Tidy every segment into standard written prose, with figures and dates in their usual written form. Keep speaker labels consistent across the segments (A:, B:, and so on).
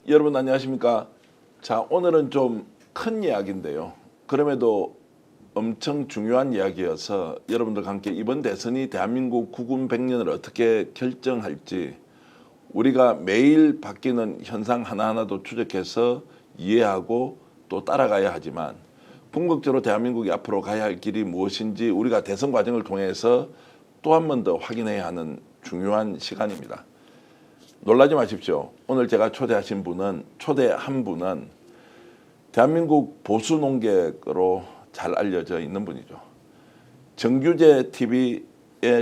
A: 여러분 안녕하십니까? 자, 오늘은 좀 큰 이야기인데요. 그럼에도 엄청 중요한 이야기여서 여러분들과 함께 이번 대선이 대한민국 국군 100년을 어떻게 결정할지 우리가 매일 바뀌는 현상 하나하나도 추적해서 이해하고 또 따라가야 하지만 궁극적으로 대한민국이 앞으로 가야 할 길이 무엇인지 우리가 대선 과정을 통해서 또 한 번 더 확인해야 하는 중요한 시간입니다. 놀라지 마십시오. 오늘 제가 초대한 분은 대한민국 보수 농객으로 잘 알려져 있는 분이죠. 정규재 TV의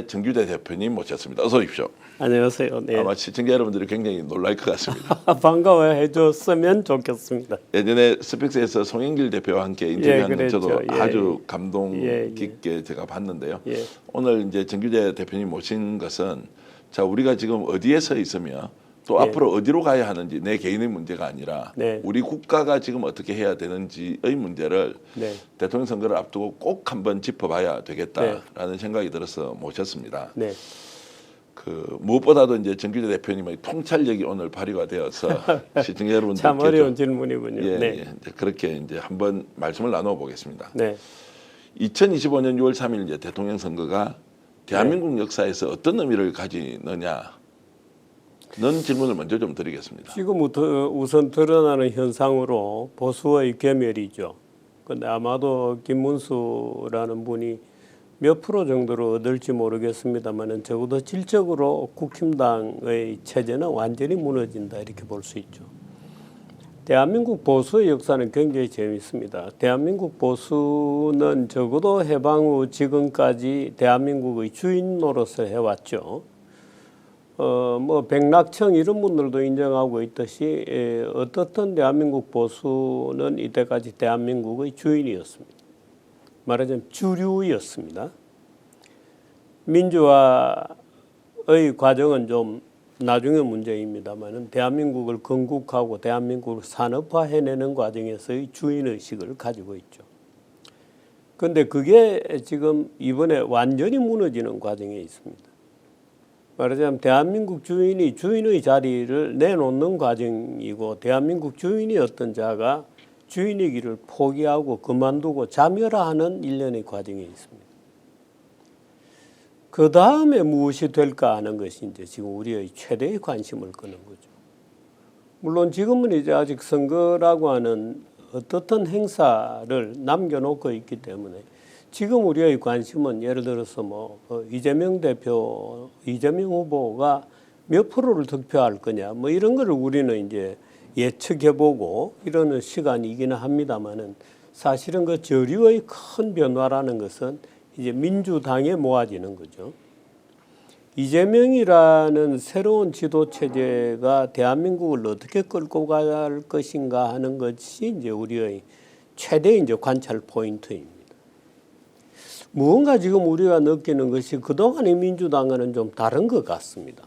A: 정규재 대표님 모셨습니다. 어서 오십시오.
B: 안녕하세요. 네.
A: 아마 시청자 여러분들이 굉장히 놀랄 것 같습니다.
B: 반가워해 줬으면 좋겠습니다.
A: 예전에 스픽스에서 송영길 대표와 함께 인터뷰한 건 저도
B: 그랬죠.
A: 아주 감동 깊게 제가 봤는데요. 오늘 이제 정규재 대표님 모신 것은 자 우리가 지금 어디에 서 있으며 또 앞으로 어디로 가야 하는지 내 개인의 문제가 아니라 우리 국가가 지금 어떻게 해야 되는지의 문제를 대통령 선거를 앞두고 꼭 한번 짚어봐야 되겠다라는 생각이 들어서 모셨습니다. 그 무엇보다도 이제 정규재 대표님의 통찰력이 오늘 발휘가 되어서 시청자 여러분들께
B: 참 어려운 질문이군요.
A: 이제 그렇게 이제 한번 말씀을 나눠 보겠습니다. 2025년 6월 3일 이제 대통령 선거가 대한민국 역사에서 어떤 의미를 가지느냐? 는 질문을 먼저 좀 드리겠습니다.
B: 지금부터 우선 드러나는 현상으로 보수의 괴멸이죠. 근데 아마도 김문수라는 분이 몇 프로 정도로 얻을지 모르겠습니다만은 적어도 질적으로 국힘당의 체제는 완전히 무너진다 이렇게 볼 수 있죠. 대한민국 보수의 역사는 굉장히 재미있습니다. 대한민국 보수는 적어도 해방 후 지금까지 대한민국의 주인 노릇을 해왔죠. 뭐 백낙청 이런 분들도 인정하고 있듯이 어떻든 대한민국 보수는 이때까지 대한민국의 주인이었습니다. 말하자면 주류였습니다. 민주화의 과정은 좀 나중의 문제입니다만은 대한민국을 건국하고 대한민국을 산업화해내는 과정에서의 주인의식을 가지고 있죠. 그런데 그게 지금 이번에 완전히 무너지는 과정에 있습니다. 말하자면 대한민국 주인이 주인의 자리를 내놓는 과정이고 대한민국 주인이었던 자가 주인이기를 포기하고 그만두고 자멸하는 일련의 과정에 있습니다. 그 다음에 무엇이 될까 하는 것이 이제 지금 우리의 최대의 관심을 끄는 거죠. 물론 지금은 이제 아직 선거라고 하는 어떻든 행사를 남겨놓고 있기 때문에 지금 우리의 관심은 예를 들어서 뭐 이재명 후보가 몇 프로를 득표할 거냐 뭐 이런 거를 우리는 이제 예측해보고 이러는 시간이기는 합니다만은 사실은 그 저류의 큰 변화라는 것은 이제 민주당에 모아지는 거죠. 이재명이라는 새로운 지도 체제가 대한민국을 어떻게 끌고 갈 것인가 하는 것이 이제 우리의 최대 이제 관찰 포인트입니다. 무언가 지금 우리가 느끼는 것이 그동안의 민주당과는 좀 다른 것 같습니다.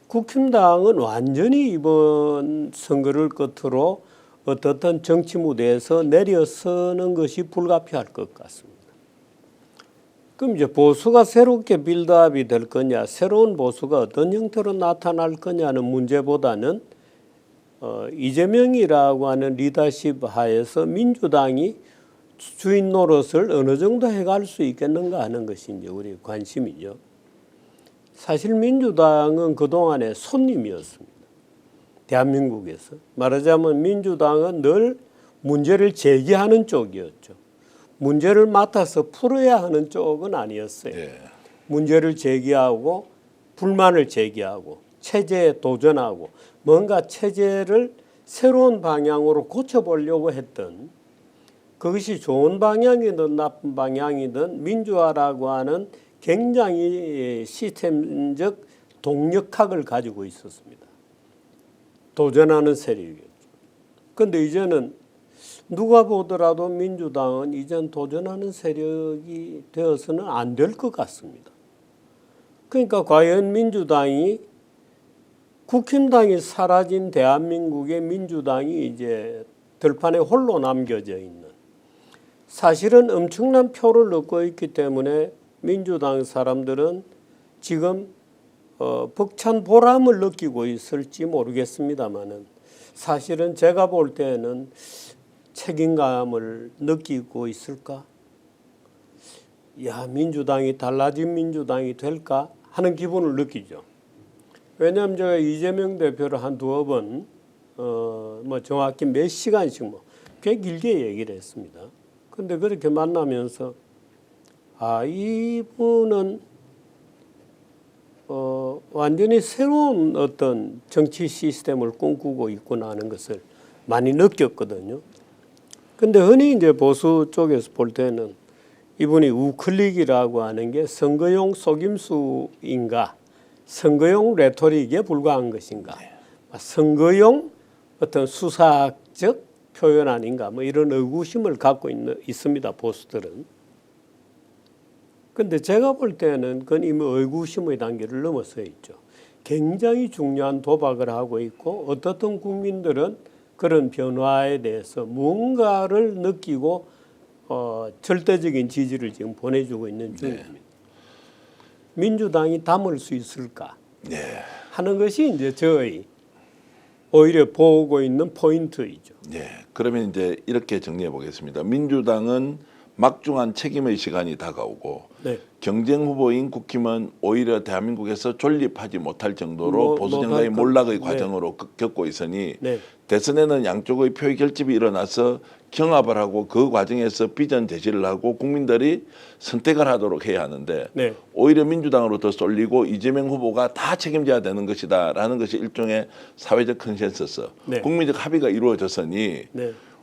B: 국힘당은 완전히 이번 선거를 끝으로 어떻든 정치 무대에서 내려서는 것이 불가피할 것 같습니다. 그럼 이제 보수가 새롭게 빌드업이 될 거냐, 새로운 보수가 어떤 형태로 나타날 거냐는 문제보다는 이재명이라고 하는 리더십 하에서 민주당이 주인 노릇을 어느 정도 해갈 수 있겠는가 하는 것이 이제 우리의 관심이죠. 사실 민주당은 그동안의 손님이었습니다. 대한민국에서. 말하자면 민주당은 늘 문제를 제기하는 쪽이었죠. 문제를 맡아서 풀어야 하는 쪽은 아니었어요. 문제를 제기하고 불만을 제기하고 체제에 도전하고 뭔가 체제를 새로운 방향으로 고쳐보려고 했던 그것이 좋은 방향이든 나쁜 방향이든 민주화라고 하는 굉장히 시스템적 동력학을 가지고 있었습니다. 도전하는 세력이었죠. 그런데 이제는 누가 보더라도 민주당은 이젠 도전하는 세력이 되어서는 안 될 것 같습니다. 그러니까 과연 민주당이 국힘당이 사라진 대한민국의 민주당이 이제 들판에 홀로 남겨져 있는 사실은 엄청난 표를 얻고 있기 때문에 민주당 사람들은 지금 벅찬 보람을 느끼고 있을지 모르겠습니다만은 사실은 제가 볼 때는 책임감을 느끼고 있을까? 야, 민주당이 달라진 민주당이 될까 하는 기분을 느끼죠. 왜냐하면 제가 이재명 대표를 한 두어 번, 뭐 정확히 몇 시간씩 꽤 길게 얘기를 했습니다. 근데 그렇게 만나면서 이분은 완전히 새로운 어떤 정치 시스템을 꿈꾸고 있구나 하는 것을 많이 느꼈거든요. 근데 흔히 이제 보수 쪽에서 볼 때는 이분이 우클릭이라고 하는 게 선거용 속임수인가, 선거용 레토릭에 불과한 것인가, 선거용 어떤 수사적 표현 아닌가, 뭐 이런 의구심을 갖고 있습니다, 보수들은. 근데 제가 볼 때는 그건 이미 의구심의 단계를 넘어서 있죠. 굉장히 중요한 도박을 하고 있고 어떻든 국민들은 그런 변화에 대해서 뭔가를 느끼고 절대적인 지지를 지금 보내주고 있는 중입니다. 민주당이 담을 수 있을까 하는 것이 이제 저희 오히려 보고 있는 포인트이죠.
A: 그러면 이제 이렇게 정리해 보겠습니다. 민주당은 막중한 책임의 시간이 다가오고 경쟁 후보인 국힘은 오히려 대한민국에서 존립하지 못할 정도로 보수 정당이 몰락의 과정으로 겪고 있으니 대선에는 양쪽의 표의 결집이 일어나서 경합을 하고 그 과정에서 비전 제시를 하고 국민들이 선택을 하도록 해야 하는데 오히려 민주당으로 더 쏠리고 이재명 후보가 다 책임져야 되는 것이다라는 것이 일종의 사회적 컨센서스, 국민적 합의가 이루어졌으니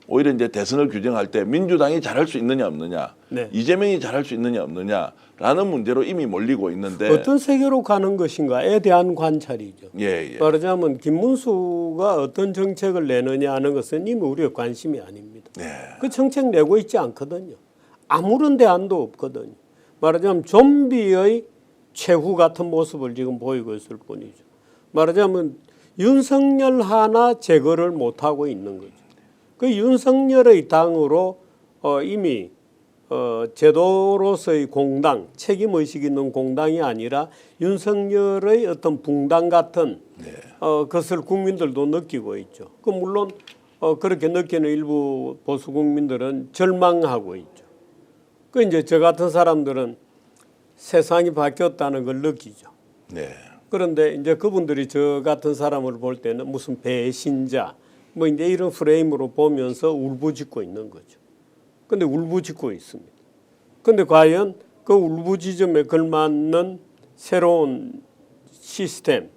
A: 오히려 이제 대선을 규정할 때 민주당이 잘할 수 있느냐 없느냐, 이재명이 잘할 수 있느냐 없느냐라는 문제로 이미 몰리고 있는데
B: 어떤 세계로 가는 것인가에 대한 관찰이죠. 말하자면 김문수가 어떤 정책을 내느냐 하는 것은 이미 우리의 관심이 아닙니다. 그 정책 내고 있지 않거든요. 아무런 대안도 없거든요. 말하자면 좀비의 최후 같은 모습을 지금 보이고 있을 뿐이죠. 말하자면 윤석열 하나 제거를 못하고 있는 거죠. 그 윤석열의 당으로 이미 제도로서의 공당, 책임의식 있는 공당이 아니라 윤석열의 어떤 붕당 같은 것을 국민들도 느끼고 있죠. 그 물론 그렇게 느끼는 일부 보수 국민들은 절망하고 있죠. 그 이제 저 같은 사람들은 세상이 바뀌었다는 걸 느끼죠. 그런데 이제 그분들이 저 같은 사람을 볼 때는 무슨 배신자, 뭐 이제 이런 프레임으로 보면서 울부짖고 있는 거죠. 근데 울부짖고 있습니다. 근데 과연 그 울부짖음에 걸맞는 새로운 시스템이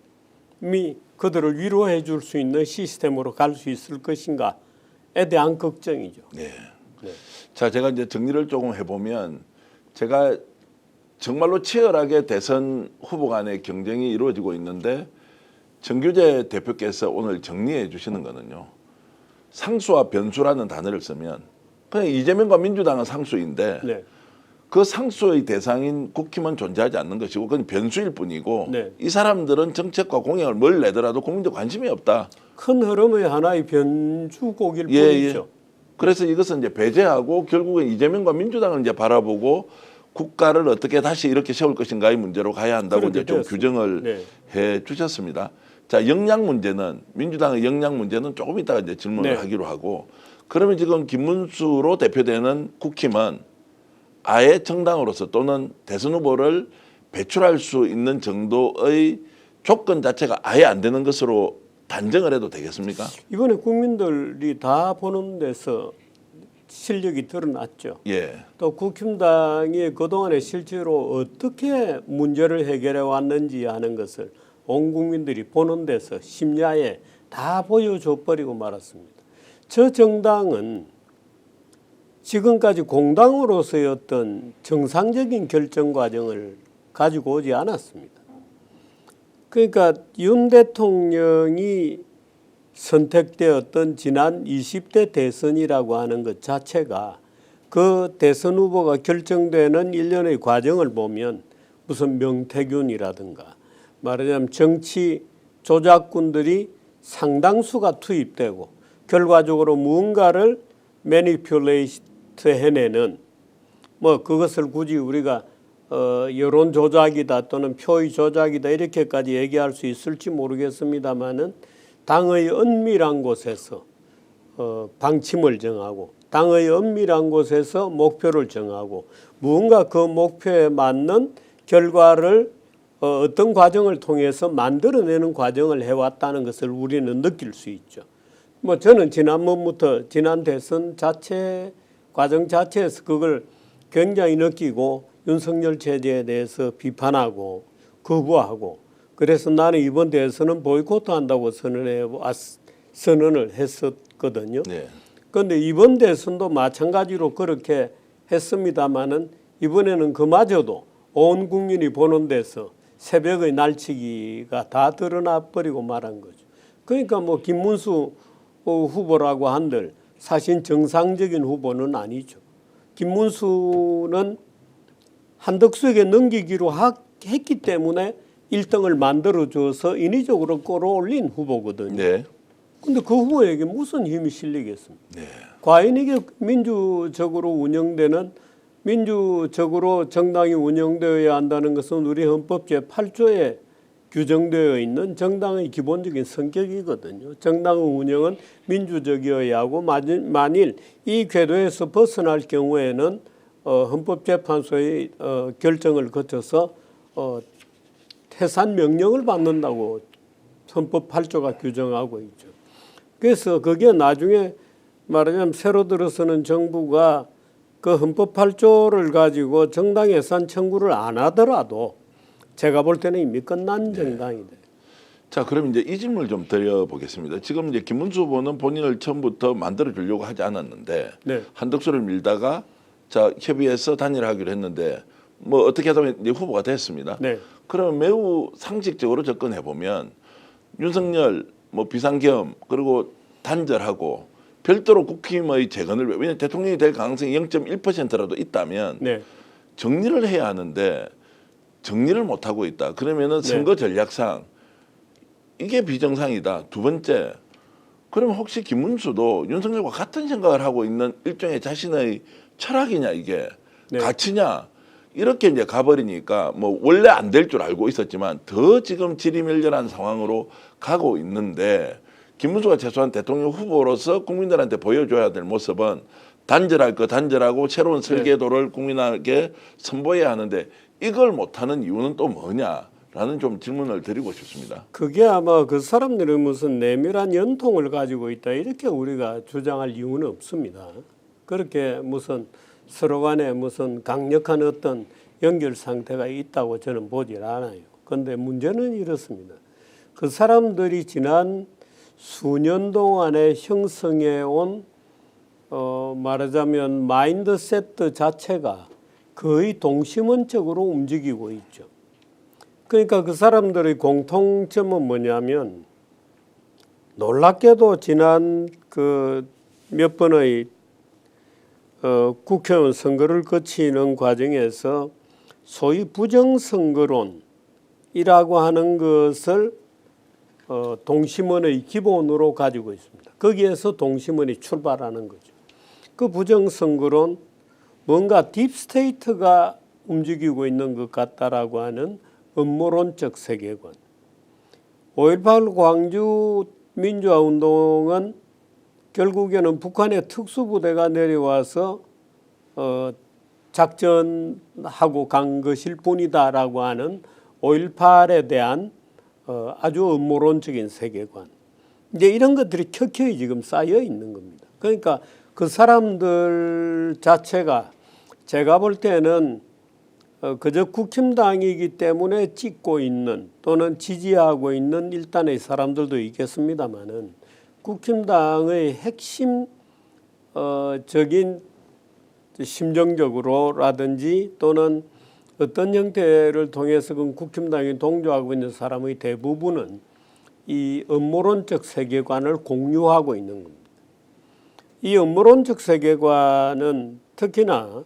B: 그들을 위로해 줄 수 있는 시스템으로 갈 수 있을 것인가에 대한 걱정이죠.
A: 자, 제가 이제 정리를 조금 해보면 제가 정말로 치열하게 대선 후보 간의 경쟁이 이루어지고 있는데 정규재 대표께서 오늘 정리해 주시는 거는요. 상수와 변수라는 단어를 쓰면 그냥 이재명과 민주당은 상수인데 그 상수의 대상인 국힘은 존재하지 않는 것이고 그건 변수일 뿐이고 이 사람들은 정책과 공약을 뭘 내더라도 국민적 관심이 없다.
B: 큰 흐름의 하나의 변주곡일 뿐이죠.
A: 그래서 이것은 이제 배제하고 결국은 이재명과 민주당을 이제 바라보고 국가를 어떻게 다시 이렇게 세울 것인가의 문제로 가야 한다고 이제 좀 규정을 해 주셨습니다. 자, 역량 문제는 민주당의 역량 문제는 조금 이따가 이제 질문을 하기로 하고 그러면 지금 김문수로 대표되는 국힘은 아예 정당으로서 또는 대선 후보를 배출할 수 있는 정도의 조건 자체가 아예 안 되는 것으로 단정을 해도 되겠습니까?
B: 이번에 국민들이 다 보는 데서 실력이 드러났죠. 또 국힘당이 그동안에 실제로 어떻게 문제를 해결해 왔는지 하는 것을 온 국민들이 보는 데서 심야에 다 보여줘 버리고 말았습니다. 저 정당은 지금까지 공당으로서의 어떤 정상적인 결정 과정을 가지고 오지 않았습니다. 그러니까 윤 대통령이 선택되었던 지난 20대 대선이라고 하는 것 자체가 그 대선 후보가 결정되는 일련의 과정을 보면 무슨 명태균이라든가 말하자면 정치 조작꾼들이 상당수가 투입되고 결과적으로 무언가를 매니플레이트 해내는 뭐 그것을 굳이 우리가 여론 조작이다 또는 표의 조작이다 이렇게까지 얘기할 수 있을지 모르겠습니다만은 당의 은밀한 곳에서 방침을 정하고 당의 은밀한 곳에서 목표를 정하고 무언가 그 목표에 맞는 결과를 어떤 과정을 통해서 만들어내는 과정을 해왔다는 것을 우리는 느낄 수 있죠. 뭐 저는 지난번부터 지난 대선 자체 과정 자체에서 그걸 굉장히 느끼고 윤석열 체제에 대해서 비판하고 거부하고 그래서 나는 이번 대선은 보이콧한다고 선언을 했었거든요.
A: 네.
B: 그런데 이번 대선도 마찬가지로 그렇게 했습니다마는 이번에는 그마저도 온 국민이 보는 데서 새벽의 날치기가 다 드러나 버리고 말한 거죠. 그러니까 뭐 김문수 후보라고 한들 사실 정상적인 후보는 아니죠. 김문수는 한덕수에게 넘기기로 했기 때문에 1등을 만들어줘서 인위적으로 끌어올린 후보거든요.
A: 네.
B: 근데 그 후보에게 무슨 힘이 실리겠습니까?
A: 네.
B: 과연 이게 민주적으로 정당이 운영되어야 한다는 것은 우리 헌법 제8조에 규정되어 있는 정당의 기본적인 성격이거든요. 정당의 운영은 민주적이어야 하고 만일 이 궤도에서 벗어날 경우에는 헌법재판소의 결정을 거쳐서 해산 명령을 받는다고 헌법 8조가 규정하고 있죠. 그래서 그게 나중에 말하자면 새로 들어서는 정부가 그 헌법 8조를 가지고 정당 해산 청구를 안 하더라도 제가 볼 때는 이미 끝난 정당이다.
A: 자, 그럼 이제 이 질문을 좀 드려보겠습니다. 지금 이제 김문수 후보는 본인을 처음부터 만들어 주려고 하지 않았는데
B: 네.
A: 한덕수를 밀다가 자 협의해서 단일하기로 했는데 뭐 어떻게 하다 보면 이제 후보가 됐습니다.
B: 네.
A: 그러면 매우 상식적으로 접근해 보면 윤석열 뭐 비상겸 그리고 단절하고 별도로 국힘의 재건을 왜냐하면 대통령이 될 가능성이 0.1%라도 있다면
B: 네.
A: 정리를 해야 하는데 정리를 못 하고 있다. 그러면은 선거 전략상 이게 비정상이다. 두 번째, 그러면 혹시 김문수도 윤석열과 같은 생각을 하고 있는 일종의 자신의 철학이냐 이게
B: 네.
A: 가치냐 이렇게 이제 가버리니까 뭐 원래 안 될 줄 알고 있었지만 더 지금 지리멸렬한 상황으로 가고 있는데 김문수가 최소한 대통령 후보로서 국민들한테 보여줘야 될 모습은 단절할 거 단절하고 새로운 설계도를 국민에게 선보여야 하는데 이걸 못하는 이유는 또 뭐냐라는 좀 질문을 드리고 싶습니다.
B: 그게 아마 그 사람들이 무슨 내밀한 연통을 가지고 있다 이렇게 우리가 주장할 이유는 없습니다. 그렇게 무슨 서로 간에 무슨 강력한 어떤 연결 상태가 있다고 저는 보질 않아요. 그런데 문제는 이렇습니다. 그 사람들이 지난 수년 동안에 형성해 온 말하자면 마인드세트 자체가 거의 동심원적으로 움직이고 있죠. 그러니까 그 사람들의 공통점은 뭐냐면 놀랍게도 지난 그 몇 번의 국회의원 선거를 거치는 과정에서 소위 부정선거론이라고 하는 것을 동심원의 기본으로 가지고 있습니다. 거기에서 동심원이 출발하는 거죠. 그 부정선거론 뭔가 딥스테이트가 움직이고 있는 것 같다라고 하는 음모론적 세계관. 5.18 광주 민주화운동은 결국에는 북한의 특수부대가 내려와서 작전하고 간 것일 뿐이다라고 하는 5.18에 대한 아주 음모론적인 세계관. 이제 이런 것들이 켜켜이 지금 쌓여 있는 겁니다. 그러니까 그 사람들 자체가 제가 볼 때는 그저 국힘당이기 때문에 찍고 있는 또는 지지하고 있는 일단의 사람들도 있겠습니다마는 국힘당의 핵심 적인 심정적으로라든지 또는 어떤 형태를 통해서건 국힘당이 동조하고 있는 사람의 대부분은 이 음모론적 세계관을 공유하고 있는 겁니다. 이 음모론적 세계관은 특히나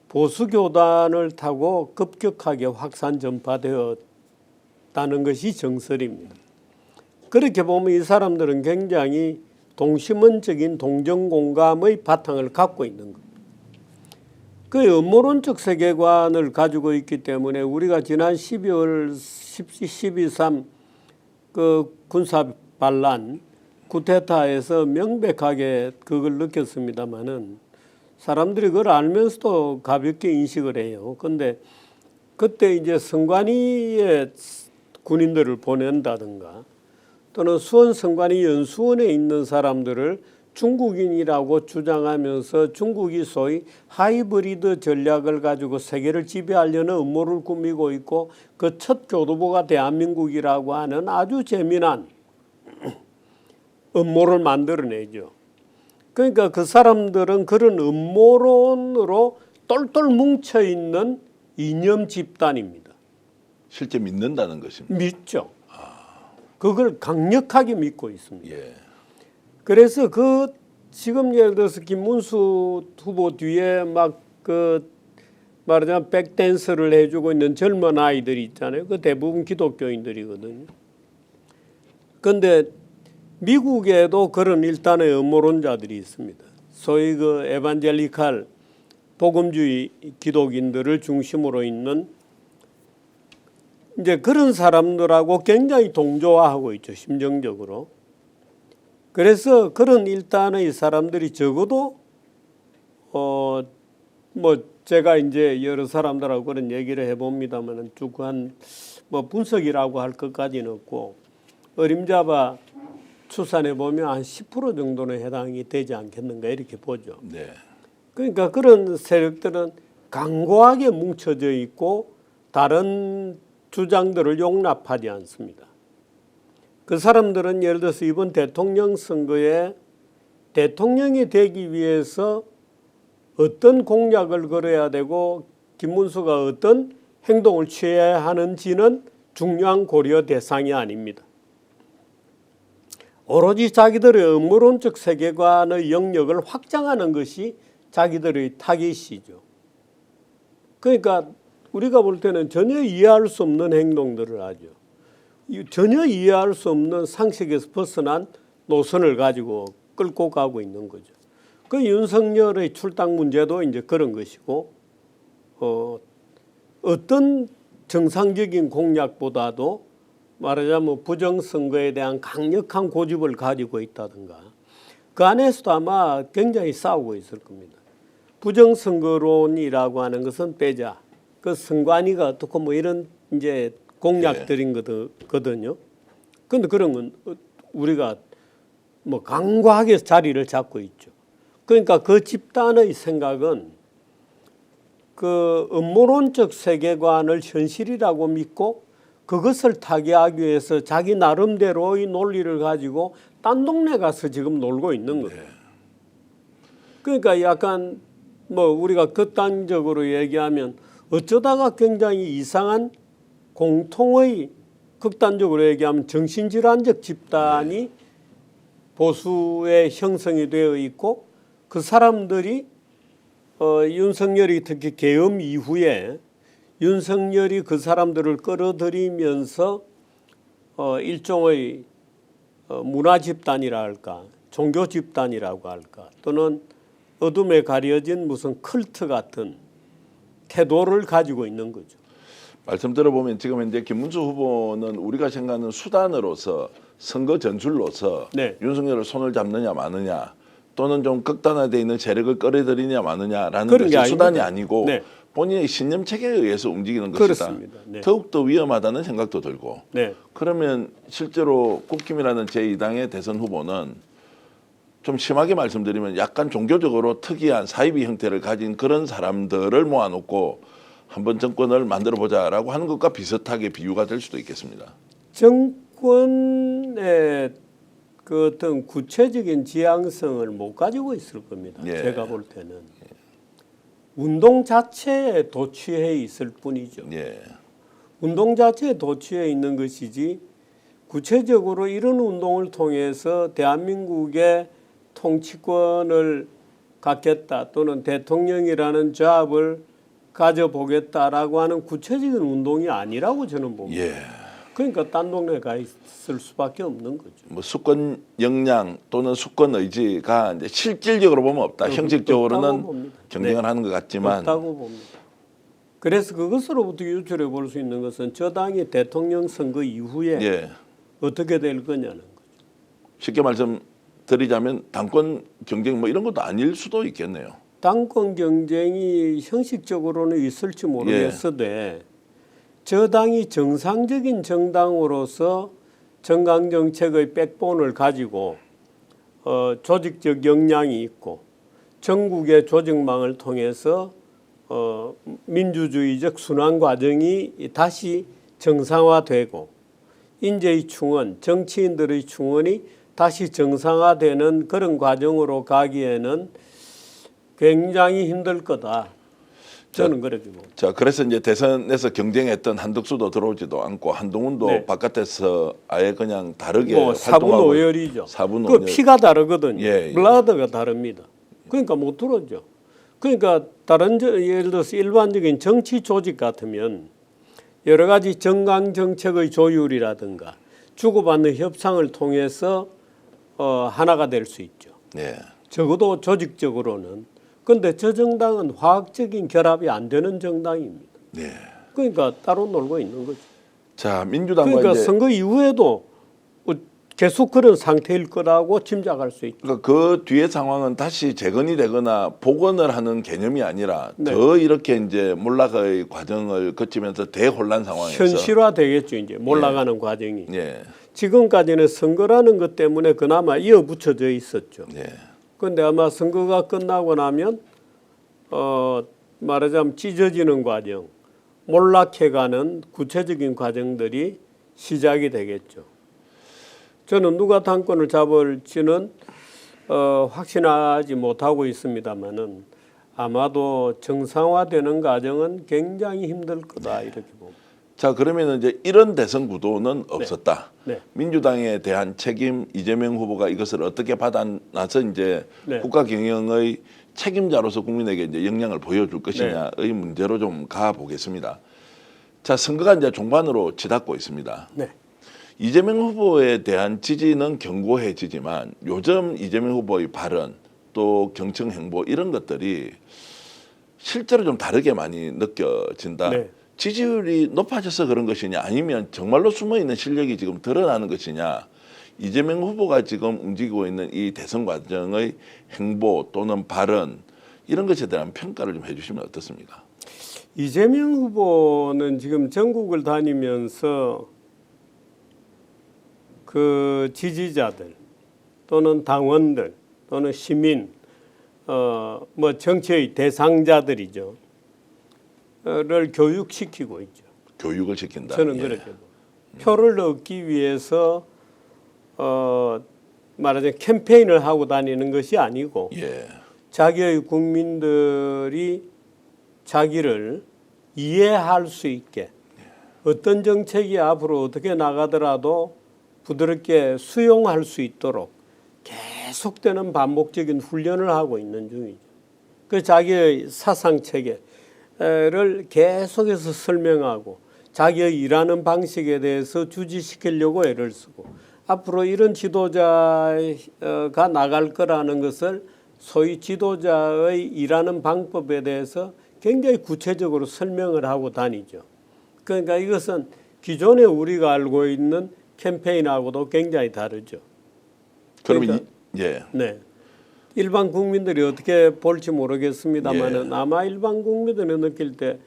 B: 보수교단을 타고 급격하게 확산 전파되었다는 것이 정설입니다. 그렇게 보면 이 사람들은 굉장히 동심원적인 동정공감의 바탕을 갖고 있는 겁니다. 그 음모론적 세계관을 가지고 있기 때문에 우리가 지난 12월 12.3 그 군사 반란 쿠데타에서 명백하게 그걸 느꼈습니다마는 사람들이 그걸 알면서도 가볍게 인식을 해요. 근데 그때 이제 선관위에 군인들을 보낸다든가 또는 수원 선관위 연수원에 있는 사람들을 중국인이라고 주장하면서 중국이 소위 하이브리드 전략을 가지고 세계를 지배하려는 음모를 꾸미고 있고 그 첫 교두보가 대한민국이라고 하는 아주 재미난 음모를 만들어내죠. 그러니까 그 사람들은 그런 음모론으로 똘똘 뭉쳐있는 이념 집단입니다.
A: 실제 믿는다는 것입니다.
B: 믿죠. 그걸 강력하게 믿고 있습니다.
A: 예.
B: 그래서 그 지금 예를 들어서 김문수 후보 뒤에 막 그 말하자면 백댄스를 해주고 있는 젊은 아이들이 있잖아요. 그 대부분 기독교인들이거든요. 그런데 미국에도 그런 일단의 음모론자들이 있습니다. 소위 그 에반젤리칼 복음주의 기독인들을 중심으로 있는 이제 그런 사람들하고 굉장히 동조화하고 있죠. 심정적으로. 그래서 그런 일단의 사람들이 적어도 뭐 제가 이제 여러 사람들하고 그런 얘기를 해봅니다만은 쭉 한 뭐 분석이라고 할 것까지는 없고 어림잡아 추산해 보면 한 10% 정도는 해당이 되지 않겠는가 이렇게 보죠.
A: 네.
B: 그러니까 그런 세력들은 강고하게 뭉쳐져 있고 다른 주장들을 용납하지 않습니다. 그 사람들은 예를 들어서 이번 대통령 선거에 대통령이 되기 위해서 어떤 공약을 걸어야 되고 김문수가 어떤 행동을 취해야 하는지는 중요한 고려 대상이 아닙니다. 오로지 자기들의 음모론적 세계관의 영역을 확장하는 것이 자기들의 타깃이죠. 그러니까 우리가 볼 때는 전혀 이해할 수 없는 행동들을 하죠. 전혀 이해할 수 없는 상식에서 벗어난 노선을 가지고 끌고 가고 있는 거죠. 그 윤석열의 출당 문제도 이제 그런 것이고, 어떤 정상적인 공약보다도 말하자면 부정선거에 대한 강력한 고집을 가지고 있다든가, 그 안에서도 아마 굉장히 싸우고 있을 겁니다. 부정선거론이라고 하는 것은 빼자. 그 선관위가 어떻고 뭐 이런 이제 공약들인 거거든요. 그런데 그런 건 우리가 뭐 강과하게 자리를 잡고 있죠. 그러니까 그 집단의 생각은 그 음모론적 세계관을 현실이라고 믿고 그것을 타개하기 위해서 자기 나름대로의 논리를 가지고 딴 동네 가서 지금 놀고 있는 거예요. 그러니까 약간 뭐 우리가 극단적으로 얘기하면 어쩌다가 굉장히 이상한 공통의 극단적으로 얘기하면 정신질환적 집단이 보수에 형성이 되어 있고 그 사람들이 윤석열이 특히 계엄 이후에 윤석열이 그 사람들을 끌어들이면서 일종의 문화 집단이라 할까, 종교 집단이라고 할까, 또는 어둠에 가려진 무슨 컬트 같은 태도를 가지고 있는 거죠.
A: 말씀 들어보면 지금 현재 김문수 후보는 우리가 생각하는 수단으로서 선거 전술로서
B: 네.
A: 윤석열을 손을 잡느냐 마느냐 또는 좀 극단화되어 있는 세력을 끌어들이냐 마느냐라는
B: 그런
A: 것이
B: 게
A: 수단이
B: 아닙니다.
A: 아니고
B: 네.
A: 본인의 신념 체계에 의해서 움직이는 것이다.
B: 그렇습니다. 네.
A: 더욱더 위험하다는 생각도 들고
B: 네.
A: 그러면 실제로 국힘이라는 제2당의 대선 후보는 좀 심하게 말씀드리면 약간 종교적으로 특이한 사이비 형태를 가진 그런 사람들을 모아놓고 한번 정권을 만들어보자라고 하는 것과 비슷하게 비유가 될 수도 있겠습니다.
B: 정권의 그 어떤 구체적인 지향성을 못 가지고 있을 겁니다.
A: 예.
B: 제가 볼 때는. 운동 자체에 도취해 있을 뿐이죠.
A: 예.
B: 운동 자체에 도취해 있는 것이지 구체적으로 이런 운동을 통해서 대한민국의 통치권을 갖겠다 또는 대통령이라는 잡을 가져보겠다라고 하는 구체적인 운동이 아니라고 저는 봅니다.
A: 예.
B: 그러니까 딴 동네 가 있을 수밖에 없는 거죠.
A: 뭐 수권 역량 또는 수권 의지가 이제 실질적으로 보면 없다. 형식적으로는
B: 봅니다.
A: 경쟁을
B: 네.
A: 하는 것 같지만
B: 없다고 봅니다. 그래서 그것으로부터 유출해 볼 수 있는 것은 저 당이 대통령 선거 이후에
A: 예.
B: 어떻게 될 거냐는 거죠.
A: 쉽게 말씀드리자면 당권 경쟁 뭐 이런 것도 아닐 수도 있겠네요.
B: 당권 경쟁이 형식적으로는 있을지 모르겠어도 저당이 정상적인 정당으로서 정강 정책의 백본을 가지고 조직적 역량이 있고 전국의 조직망을 통해서 민주주의적 순환 과정이 다시 정상화되고 인재의 충원, 정치인들의 충원이 다시 정상화되는 그런 과정으로 가기에는 굉장히 힘들 거다. 저는 그렇게 봅니다.
A: 자, 그래서 이제 대선에서 경쟁했던 한덕수도 들어오지도 않고 한동훈도
B: 네.
A: 바깥에서 아예 그냥 다르게
B: 뭐 사분
A: 활동하고
B: 오열이죠.
A: 사분
B: 그
A: 오열.
B: 피가 다르거든요.
A: 예, 예.
B: 블라드가 다릅니다. 그러니까 못 들어오죠. 그러니까 다른 예를 들어서 일반적인 정치 조직 같으면 여러 가지 정강 정책의 조율이라든가 주고받는 협상을 통해서 하나가 될 수 있죠.
A: 예.
B: 적어도 조직적으로는. 그런데 저 정당은 화학적인 결합이 안 되는 정당입니다.
A: 예.
B: 그러니까 따로 놀고 있는 거죠.
A: 자, 민주당과
B: 그러니까
A: 이제
B: 선거 이후에도 계속 그런 상태일 거라고 짐작할 수 있죠.
A: 그러니까 그 뒤의 상황은 다시 재건이 되거나 복원을 하는 개념이 아니라
B: 네.
A: 더 이렇게 이제 몰락의 과정을 거치면서 대혼란 상황에서
B: 현실화 되겠죠. 이제 몰라가는 과정이.
A: 예.
B: 지금까지는 선거라는 것 때문에 그나마 이어붙여져 있었죠.
A: 예.
B: 그런데 아마 선거가 끝나고 나면 말하자면 찢어지는 과정, 몰락해가는 구체적인 과정들이 시작이 되겠죠. 저는 누가 당권을 잡을지는 확신하지 못하고 있습니다만은 아마도 정상화되는 과정은 굉장히 힘들 거다 이렇게 봅니다.
A: 자, 그러면 이제 이런 대선 구도는 없었다.
B: 네.
A: 민주당에 대한 책임 이재명 후보가 이것을 어떻게 받아나서 이제
B: 네.
A: 국가 경영의 책임자로서 국민에게 이제 역량을 보여줄 것이냐의 문제로 좀 가보겠습니다. 자, 선거가 이제 종반으로 치닫고 있습니다.
B: 네.
A: 이재명 후보에 대한 지지는 견고해지지만 요즘 이재명 후보의 발언 또 경청 행보 이런 것들이 실제로 좀 다르게 많이 느껴진다.
B: 네.
A: 지지율이 높아져서 그런 것이냐 아니면 정말로 숨어있는 실력이 지금 드러나는 것이냐. 이재명 후보가 지금 움직이고 있는 이 대선 과정의 행보 또는 발언 이런 것에 대한 평가를 좀 해주시면 어떻습니까?
B: 이재명 후보는 지금 전국을 다니면서 그 지지자들 또는 당원들 또는 시민 뭐 정치의 대상자들이죠. 를 교육시키고 있죠.
A: 교육을 시킨다.
B: 저는
A: 예.
B: 그렇게 봅니다. 표를 얻기 위해서 말하자면 캠페인을 하고 다니는 것이 아니고
A: 예.
B: 자기의 국민들이 자기를 이해할 수 있게 어떤 정책이 앞으로 어떻게 나가더라도 부드럽게 수용할 수 있도록 계속되는 반복적인 훈련을 하고 있는 중이죠. 그 자기의 사상 체계를 계속해서 설명하고 자기의 일하는 방식에 대해서 주지시키려고 애를 쓰고 앞으로 이런 지도자가 나갈 거라는 것을 소위 지도자의 일하는 방법에 대해서 굉장히 구체적으로 설명을 하고 다니죠. 그러니까 이것은 기존에 우리가 알고 있는 캠페인하고도 굉장히 다르죠.
A: 그러면
B: 그러니까,
A: 예.
B: 네. 일반 국민들이 어떻게 볼지 모르겠습니다만은 아마 일반 국민들이 느낄 때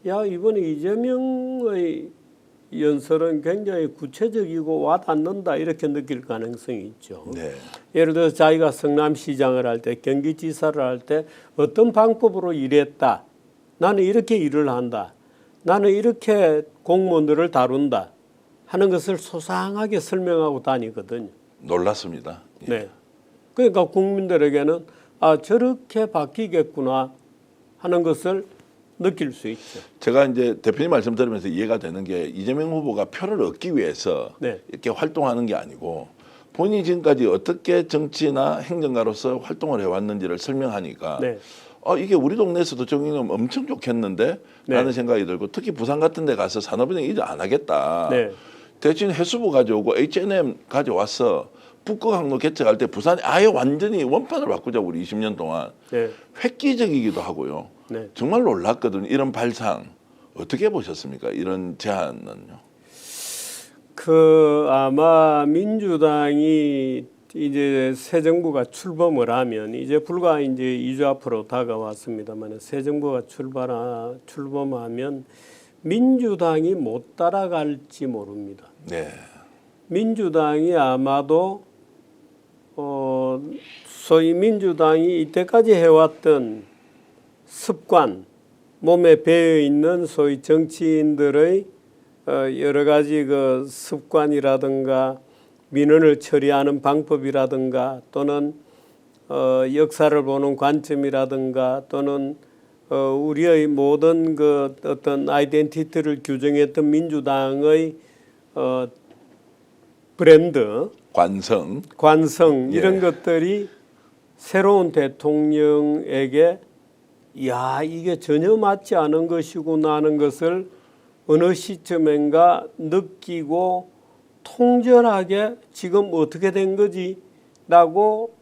B: 야 이번에 이재명의 연설은 굉장히 구체적이고 와닿는다 이렇게 느낄 가능성이 있죠.
A: 네.
B: 예를 들어서 자기가 성남시장을 할 때 경기지사를 할 때 어떤 방법으로 일했다. 나는 이렇게 일을 한다. 나는 이렇게 공무원들을 다룬다. 하는 것을 소상하게 설명하고 다니거든요.
A: 놀랐습니다. 예.
B: 네. 그러니까 국민들에게는 아 저렇게 바뀌겠구나 하는 것을 느낄 수 있죠.
A: 제가 이제 대표님 말씀 들으면서 이해가 되는 게 이재명 후보가 표를 얻기 위해서
B: 네.
A: 이렇게 활동하는 게 아니고 본인이 지금까지 어떻게 정치나 행정가로서 활동을 해왔는지를 설명하니까
B: 네.
A: 이게 우리 동네에서도 정의는 엄청 좋겠는데
B: 네.
A: 라는 생각이 들고 특히 부산 같은 데 가서 산업은행 이제 안 하겠다.
B: 네.
A: 대신 해수부 가져오고 H&M 가져와서 북극 항로 개척할 때 부산이 아예 완전히 원판을 바꾸자고 우리 20년 동안
B: 네.
A: 획기적이기도 하고요.
B: 네.
A: 정말 놀랐거든요. 이런 발상 어떻게 보셨습니까? 이런 제안은요.
B: 그 아마 민주당이 이제 새 정부가 출범을 하면 이제 불과 이제 2주 앞으로 다가왔습니다만 새 정부가 출범하면 민주당이 못 따라갈지 모릅니다.
A: 네.
B: 민주당이 아마도 소위 민주당이 이때까지 해왔던 습관, 몸에 배어 있는 소위 정치인들의 여러 가지 그 습관이라든가 민원을 처리하는 방법이라든가 또는 역사를 보는 관점이라든가 또는 우리의 모든 그 어떤 아이덴티티를 규정했던 민주당의 브랜드, 관성 이런 것들이 새로운 대통령에게 야 이게 전혀 맞지 않은 것이구나 하는 것을 어느 시점인가 느끼고 통절하게 지금 어떻게 된 거지라고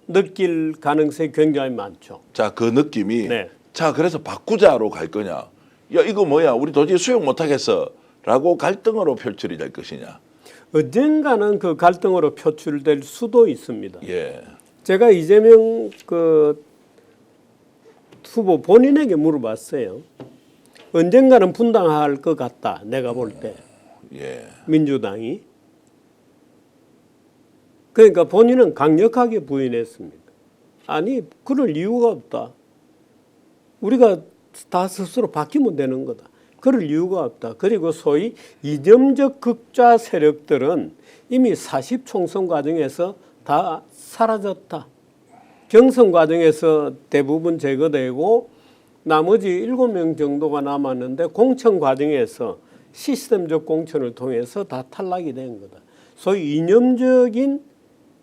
B: 느낄 가능성이 굉장히 많죠.
A: 자, 그 느낌이
B: 네.
A: 자, 그래서 바꾸자로 갈 거냐? 야, 이거 뭐야? 우리 도저히 수용 못 하겠어라고 갈등으로 표출이 될 것이냐?
B: 언젠가는 그 갈등으로 표출될 수도 있습니다.
A: 예.
B: 제가 이재명 그 후보 본인에게 물어봤어요. 언젠가는 분당할 것 같다. 내가 볼 때.
A: 예.
B: 민주당이. 그러니까 본인은 강력하게 부인했습니다. 아니 그럴 이유가 없다. 우리가 다 스스로 바뀌면 되는 거다. 그럴 이유가 없다. 그리고 소위 이념적 극좌 세력들은 이미 40 총선 과정에서 다 사라졌다. 경선 과정에서 대부분 제거되고 나머지 7명 정도가 남았는데 공천 과정에서 시스템적 공천을 통해서 다 탈락이 된 거다. 소위 이념적인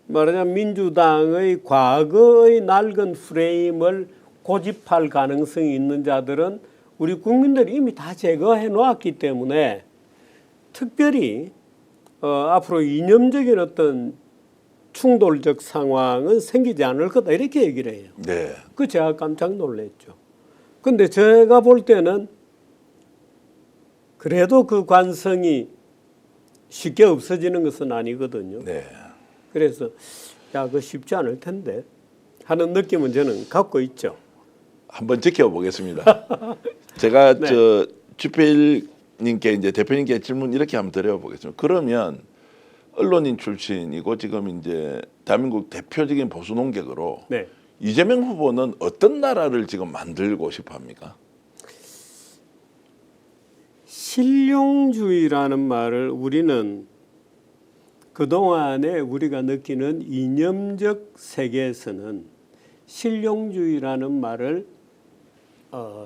B: 말하자면 민주당의 과거의 낡은 프레임을 고집할 가능성이 있는 자들은 우리 국민들이 이미 다 제거해 놓았기 때문에 특별히 앞으로 이념적인 어떤 충돌적 상황은 생기지 않을 거다 이렇게 얘기를 해요.
A: 네.
B: 그 제가 깜짝 놀랐죠. 근데 제가 볼 때는 그래도 그 관성이 쉽게 없어지는 것은 아니거든요.
A: 네.
B: 그래서 야, 그거 쉽지 않을 텐데 하는 느낌은 저는 갖고 있죠.
A: 한번 지켜보겠습니다. 제가
B: 네.
A: 저 주필님께 이제 대표님께 질문 이렇게 한번 드려보겠습니다. 그러면 언론인 출신이고 지금 이제 대한민국 대표적인 보수 논객으로
B: 네.
A: 이재명 후보는 어떤 나라를 지금 만들고 싶어합니까?
B: 실용주의라는 말을 우리는 그동안에 우리가 느끼는 이념적 세계에서는 실용주의라는 말을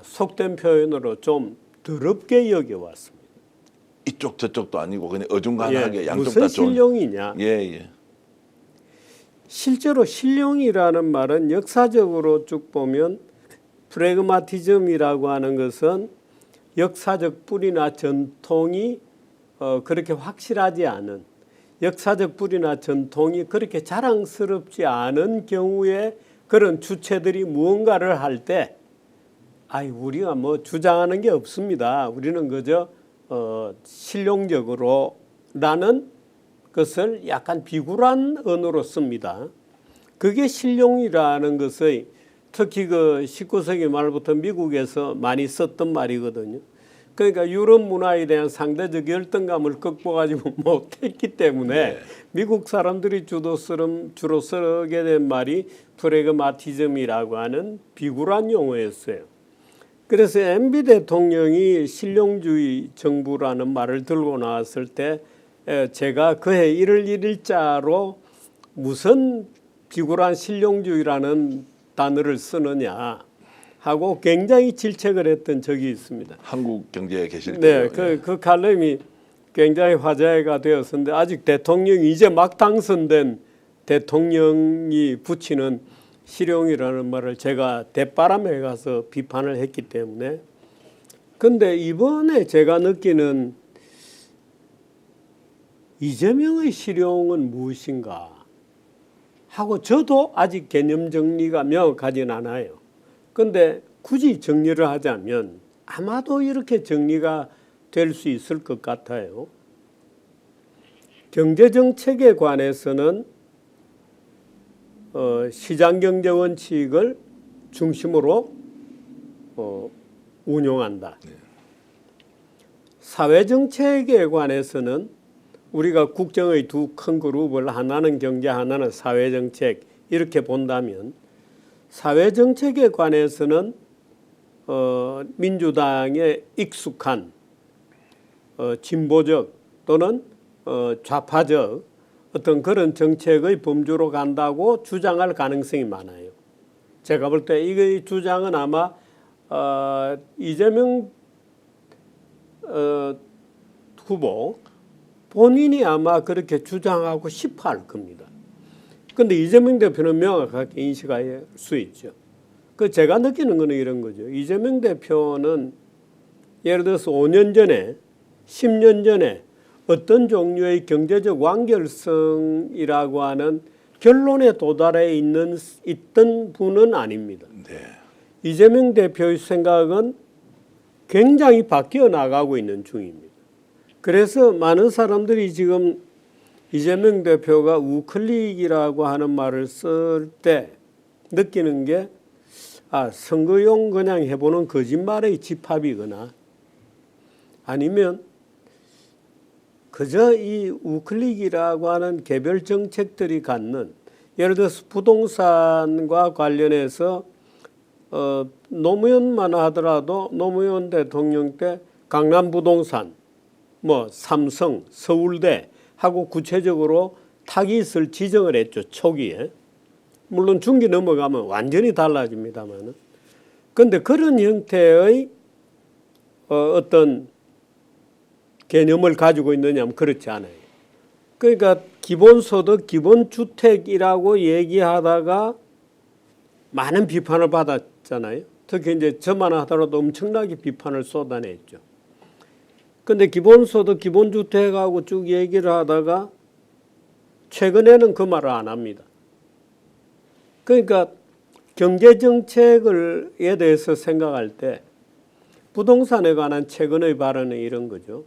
B: 속된 표현으로 좀 더럽게 여겨왔습니다.
A: 이쪽 저쪽도 아니고 그냥 어중간하게
B: 예,
A: 양쪽
B: 무슨
A: 다 좋은.
B: 실용이냐?
A: 예.
B: 실제로 실용이라는 말은 역사적으로 쭉 보면 프래그마티즘이라고 하는 것은 역사적 뿌리나 전통이 그렇게 확실하지 않은 역사적 뿌리나 전통이 그렇게 자랑스럽지 않은 경우에 그런 주체들이 무언가를 할 때 우리가 뭐 주장하는 게 없습니다. 우리는 그저 실용적으로라는 것을 약간 비굴한 언어로 씁니다. 그게 실용이라는 것의 특히 그 19세기 말부터 미국에서 많이 썼던 말이거든요. 그러니까 유럽 문화에 대한 상대적 열등감을 극복하지 못했기 때문에
A: 네.
B: 미국 사람들이 주로 쓰게 된 말이 프래그마티즘이라고 하는 비굴한 용어였어요. 그래서 MB 대통령이 실용주의 정부라는 말을 들고 나왔을 때 제가 그해 1월 1일자로 무슨 비굴한 실용주의라는 단어를 쓰느냐 하고 굉장히 질책을 했던 적이 있습니다.
A: 한국 경제에 계실
B: 네,
A: 때요.
B: 그 칼럼이 굉장히 화제가 되었었는데 아직 대통령이 이제 막 당선된 대통령이 붙이는 실용이라는 말을 제가 대바람에 가서 비판을 했기 때문에 근데 이번에 제가 느끼는 이재명의 실용은 무엇인가 하고 저도 아직 개념 정리가 명확하진 않아요. 근데 굳이 정리를 하자면 아마도 이렇게 정리가 될 수 있을 것 같아요. 경제정책에 관해서는 시장경제 원칙을 중심으로 운용한다. 사회정책에 관해서는 우리가 국정의 두 큰 그룹을 하나는 경제, 하나는 사회정책 이렇게 본다면 사회정책에 관해서는 민주당에 익숙한 진보적 또는 좌파적 어떤 그런 정책의 범주로 간다고 주장할 가능성이 많아요. 제가 볼 때 이 주장은 아마 이재명 후보 본인이 아마 그렇게 주장하고 싶어 할 겁니다. 그런데 이재명 대표는 명확하게 인식할 수 있죠. 그 제가 느끼는 거는 이런 거죠. 이재명 대표는 예를 들어서 5년 전에 10년 전에 어떤 종류의 경제적 완결성이라고 하는 결론에 도달해 있던 분은 아닙니다.
A: 네.
B: 이재명 대표의 생각은 굉장히 바뀌어 나가고 있는 중입니다. 그래서 많은 사람들이 지금 이재명 대표가 우클릭이라고 하는 말을 쓸 때 느끼는 게 선거용 그냥 해보는 거짓말의 집합이거나 아니면 그저 이 우클릭이라고 하는 개별 정책들이 갖는 예를 들어서 부동산과 관련해서 노무현만 하더라도 노무현 대통령 때 강남 부동산, 뭐 삼성, 서울대 하고 구체적으로 타깃을 지정을 했죠. 초기에. 물론 중기 넘어가면 완전히 달라집니다만은. 그런데 그런 형태의 어떤 개념을 가지고 있느냐면 그렇지 않아요. 그러니까 기본소득, 기본주택이라고 얘기하다가 많은 비판을 받았잖아요. 특히 이제 저만 하더라도 엄청나게 비판을 쏟아냈죠. 그런데 기본소득, 기본주택하고 쭉 얘기를 하다가 최근에는 그 말을 안 합니다. 그러니까 경제정책에 대해서 생각할 때 부동산에 관한 최근의 발언은 이런 거죠.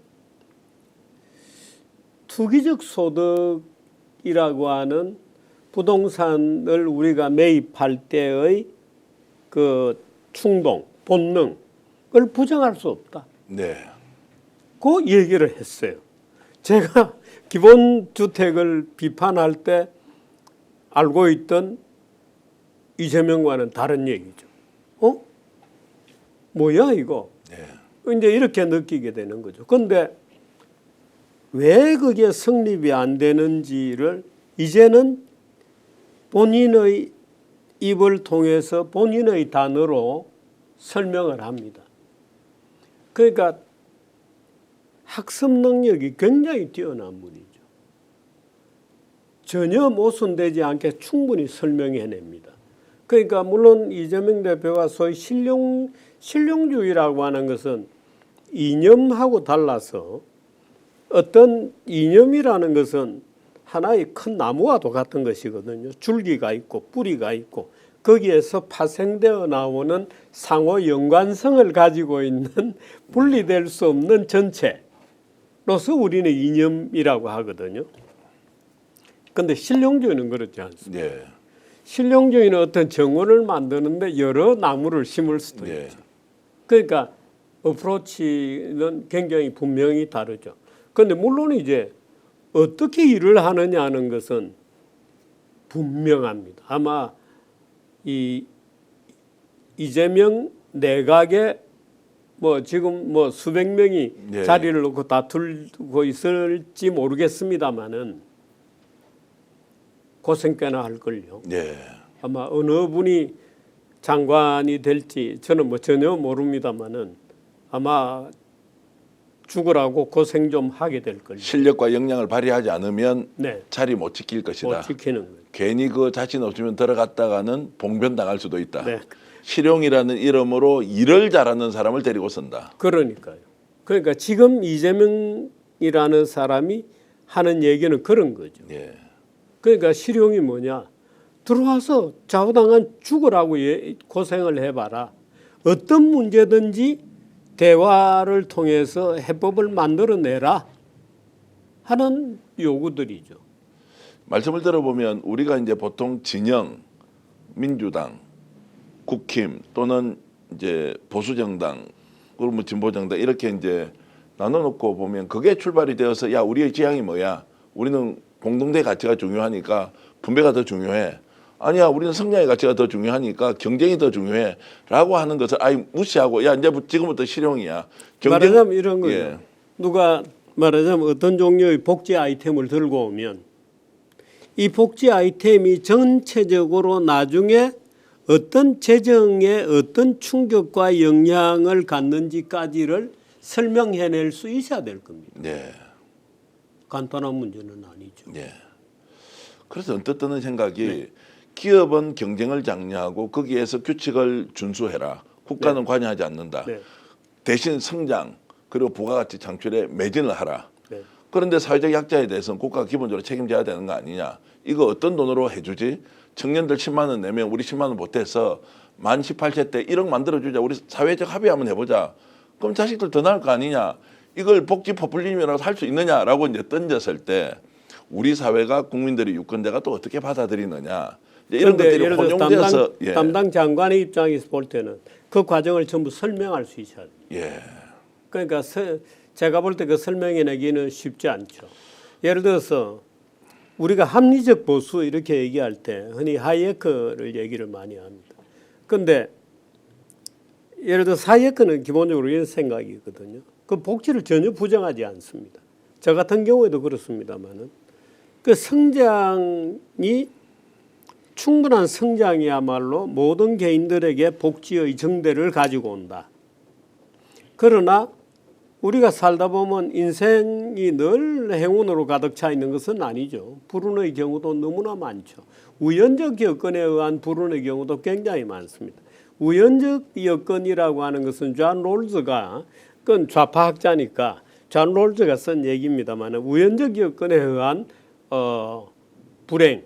B: 투기적 소득이라고 하는 부동산을 우리가 매입할 때의 그 충동, 본능을 부정할 수 없다.
A: 네.
B: 그 얘기를 했어요. 제가 기본주택을 비판할 때 알고 있던 이재명과는 다른 얘기죠. 뭐야 이거?
A: 네.
B: 이제 이렇게 느끼게 되는 거죠. 그런데 왜 그게 성립이 안 되는지를 이제는 본인의 입을 통해서 본인의 단어로 설명을 합니다. 그러니까 학습 능력이 굉장히 뛰어난 분이죠. 전혀 모순되지 않게 충분히 설명해냅니다. 그러니까 물론 이재명 대표가 소위 실용주의라고 하는 것은 이념하고 달라서 어떤 이념이라는 것은 하나의 큰 나무와 똑같은 것이거든요. 줄기가 있고 뿌리가 있고 거기에서 파생되어 나오는 상호 연관성을 가지고 있는 분리될 수 없는 전체로서 우리는 이념이라고 하거든요. 그런데 실용주의는 그렇지 않습니다.
A: 네.
B: 실용주의는 어떤 정원을 만드는데 여러 나무를 심을 수도
A: 네.
B: 있죠. 그러니까 어프로치는 굉장히 분명히 다르죠. 그런데 물론 이제 어떻게 일을 하느냐는 것은 분명합니다. 아마 이 이재명 내각에 뭐 지금 뭐 수백 명이
A: 네.
B: 자리를 놓고 다투고 있을지 모르겠습니다만은 고생 꽤나 할 걸요.
A: 네.
B: 아마 어느 분이 장관이 될지 저는 뭐 전혀 모릅니다만은 아마 죽으라고 고생 좀 하게 될 걸요.
A: 실력과 역량을 발휘하지 않으면
B: 네.
A: 자리 못 지킬 것이다.
B: 못 지키는 거예요.
A: 괜히 그 자신 없으면 들어갔다가는 봉변 당할 수도 있다.
B: 네.
A: 실용이라는 이름으로 일을 잘하는 사람을 데리고 쓴다.
B: 그러니까요. 그러니까 지금 이재명이라는 사람이 하는 얘기는 그런 거죠.
A: 예.
B: 그러니까 실용이 뭐냐? 들어와서 좌우당한 죽으라고 고생을 해봐라. 어떤 문제든지 대화를 통해서 해법을 만들어내라 하는 요구들이죠.
A: 말씀을 들어보면 우리가 이제 보통 진영, 민주당, 국힘 또는 이제 보수정당 그리고 뭐 진보정당 이렇게 이제 나눠놓고 보면 그게 출발이 되어서 야 우리의 지향이 뭐야? 우리는 공동대 가치가 중요하니까 분배가 더 중요해. 아니야 우리는 성장의 가치가 더 중요하니까 경쟁이 더 중요해라고 하는 것을 아예 무시하고 야 이제 지금부터 실용이야.
B: 말하자면 이런 거예요.
A: 예.
B: 누가 말하자면 어떤 종류의 복지 아이템을 들고 오면 이 복지 아이템이 전체적으로 나중에 어떤 재정에 어떤 충격과 영향을 갖는지까지를 설명해낼 수 있어야 될 겁니다.
A: 네.
B: 간단한 문제는 아니죠.
A: 네. 그래서 언뜻 드는 생각이 기업은 경쟁을 장려하고 거기에서 규칙을 준수해라. 국가는 관여하지 않는다.
B: 네.
A: 대신 성장 그리고 부가가치 창출에 매진을 하라.
B: 네.
A: 그런데 사회적 약자에 대해서는 국가가 기본적으로 책임져야 되는 거 아니냐. 이거 어떤 돈으로 해주지? 청년들 10만 원 내면 우리 10만 원 못해서 만 18세 때 1억 만들어주자. 우리 사회적 합의 한번 해보자. 그럼 자식들 더 나을 거 아니냐. 이걸 복지 포퓰리즘이라고 할 수 있느냐라고 이제 던졌을 때 우리 사회가 국민들의 유권자가 또 어떻게 받아들이느냐. 이런 것들이
B: 예를 들어
A: 혼용되어서
B: 담당 장관의 입장에서 볼 때는 그 과정을 전부 설명할 수 있어야 돼요.
A: 예.
B: 그러니까 제가 볼 때 그 설명해내기는 쉽지 않죠. 예를 들어서 우리가 합리적 보수 이렇게 얘기할 때 흔히 하이에크를 얘기를 많이 합니다. 그런데 예를 들어 하이에크는 기본적으로 이런 생각이 있거든요. 그 복지를 전혀 부정하지 않습니다. 저 같은 경우에도 그렇습니다만은 그 성장이 충분한 성장이야말로 모든 개인들에게 복지의 정대를 가지고 온다. 그러나 우리가 살다 보면 인생이 늘 행운으로 가득 차 있는 것은 아니죠. 불운의 경우도 너무나 많죠. 우연적 여건에 의한 불운의 경우도 굉장히 많습니다. 우연적 여건이라고 하는 것은 존 롤즈가 그건 좌파학자니까 존 롤즈가 쓴 얘기입니다만 우연적 여건에 의한 불행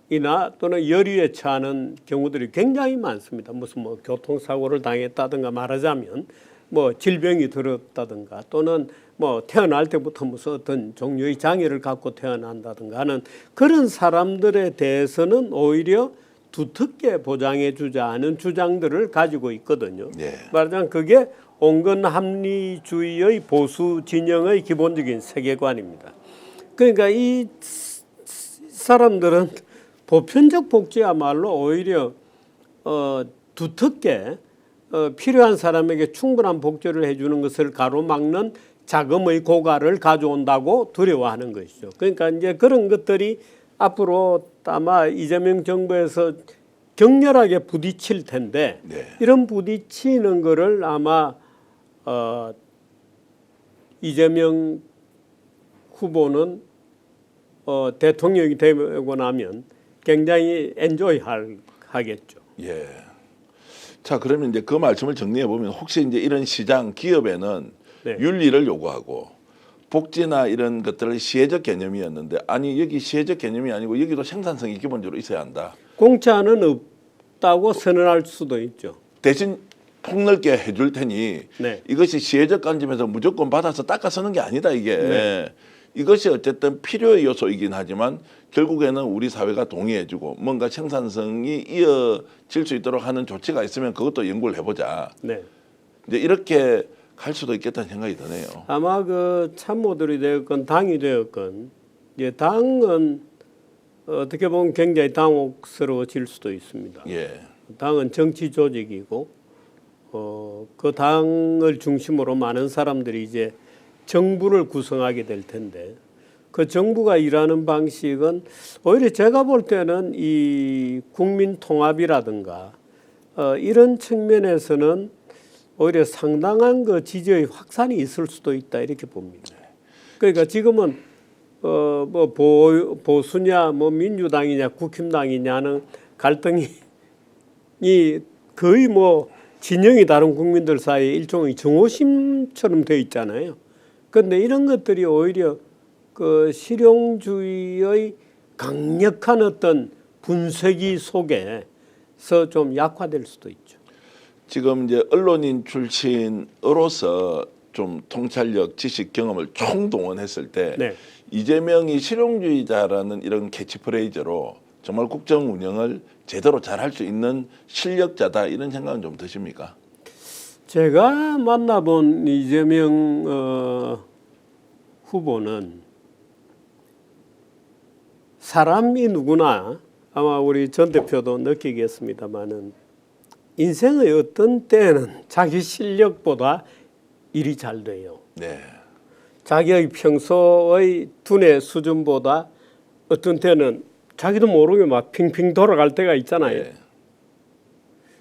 B: 이나 또는 열의에 처하는 경우들이 굉장히 많습니다. 무슨 뭐 교통사고를 당했다든가 말하자면 뭐 질병이 들었다든가 또는 뭐 태어날 때부터 무슨 어떤 종류의 장애를 갖고 태어난다든가 하는 그런 사람들에 대해서는 오히려 두텁게 보장해 주자 하는 주장들을 가지고 있거든요.
A: 예.
B: 말하자면 그게 온건 합리주의의 보수 진영의 기본적인 세계관입니다. 그러니까 이 사람들은 보편적 복지야말로 오히려 두텁게 필요한 사람에게 충분한 복지를 해주는 것을 가로막는 자금의 고갈을 가져온다고 두려워하는 것이죠. 그러니까 이제 그런 것들이 앞으로 아마 이재명 정부에서 격렬하게 부딪힐 텐데
A: 네.
B: 이런 부딪히는 거를 아마 이재명 후보는 대통령이 되고 나면 굉장히 엔조이 하겠죠.
A: 예. 자, 그러면 이제 그 말씀을 정리해 보면 혹시 이제 이런 시장 기업에는
B: 네.
A: 윤리를 요구하고 복지나 이런 것들을 시혜적 개념이었는데 아니 여기 시혜적 개념이 아니고 여기도 생산성이 기본적으로 있어야 한다.
B: 공짜는 없다고 선언할 수도 있죠.
A: 대신 폭넓게 해줄 테니
B: 네.
A: 이것이 시혜적 관점에서 무조건 받아서 닦아 쓰는 게 아니다 이게.
B: 네.
A: 이것이 어쨌든 필요의 요소이긴 하지만 결국에는 우리 사회가 동의해주고 뭔가 생산성이 이어질 수 있도록 하는 조치가 있으면 그것도 연구를 해보자.
B: 네.
A: 이제 이렇게 갈 수도 있겠다는 생각이 드네요.
B: 아마 그 참모들이 되었건 당이 되었건 이제 당은 어떻게 보면 굉장히 당혹스러워질 수도 있습니다.
A: 예.
B: 당은 정치 조직이고 그 당을 중심으로 많은 사람들이 이제 정부를 구성하게 될 텐데 그 정부가 일하는 방식은 오히려 제가 볼 때는 이 국민 통합이라든가 이런 측면에서는 오히려 상당한 그 지지의 확산이 있을 수도 있다 이렇게 봅니다. 그러니까 지금은 뭐 보수냐 뭐 민주당이냐 국힘당이냐는 갈등이 거의 뭐 진영이 다른 국민들 사이에 일종의 정오심처럼 돼 있잖아요. 그런데 이런 것들이 오히려 그 실용주의의 강력한 어떤 분쇄기 속에서 좀 약화될 수도 있죠.
A: 지금 이제 언론인 출신으로서 좀 통찰력, 지식, 경험을 총동원했을 때
B: 네.
A: 이재명이 실용주의자라는 이런 캐치프레이즈로 정말 국정 운영을 제대로 잘 할 수 있는 실력자다 이런 생각은 좀 드십니까?
B: 제가 만나본 이재명 후보는 사람이 누구나 아마 우리 전 대표도 느끼겠습니다마는 인생의 어떤 때에는 자기 실력보다 일이 잘 돼요.
A: 네.
B: 자기의 평소의 두뇌 수준보다 어떤 때는 자기도 모르게 막 핑핑 돌아갈 때가 있잖아요.
A: 네.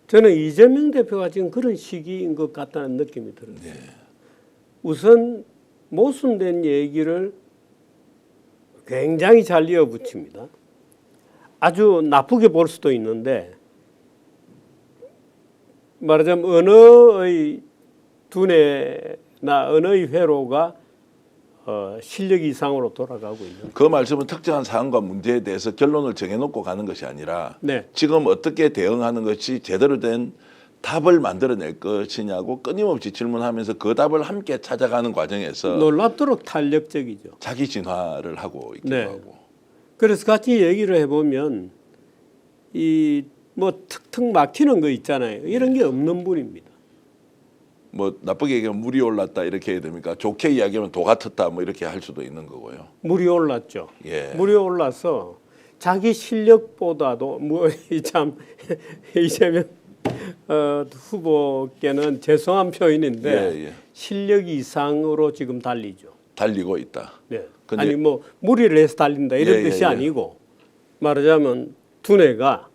B: 저는 이재명 대표가 지금 그런 시기인 것 같다는 느낌이 들어요.
A: 네.
B: 우선 모순된 얘기를 굉장히 잘 이어붙입니다. 아주 나쁘게 볼 수도 있는데 말하자면 언어의 두뇌나 언어의 회로가 실력 이상으로 돌아가고 있는.
A: 그 말씀은 특정한 사안과 문제에 대해서 결론을 정해놓고 가는 것이 아니라
B: 네.
A: 지금 어떻게 대응하는 것이 제대로 된 답을 만들어낼 것이냐고 끊임없이 질문하면서 그 답을 함께 찾아가는 과정에서
B: 놀랍도록 탄력적이죠.
A: 자기 진화를 하고 있기도
B: 네.
A: 하고.
B: 그래서 같이 얘기를 해보면 이 뭐 툭툭 막히는 거 있잖아요. 이런 게 없는 분입니다.
A: 뭐 나쁘게 얘기하면 물이 올랐다 이렇게 해야 됩니까? 좋게 이야기하면 도가 텄다 뭐 이렇게 할 수도 있는 거고요.
B: 물이 올랐죠.
A: 예.
B: 물이 올라서 자기 실력보다도 뭐참 이재명 후보께는 죄송한 표현인데
A: 예, 예.
B: 실력 이상으로 지금 달리죠.
A: 달리고 있다.
B: 네.
A: 근데-
B: 아니 뭐 무리를 해서 달린다 이런
A: 예, 예,
B: 뜻이
A: 예.
B: 아니고 말하자면 두뇌가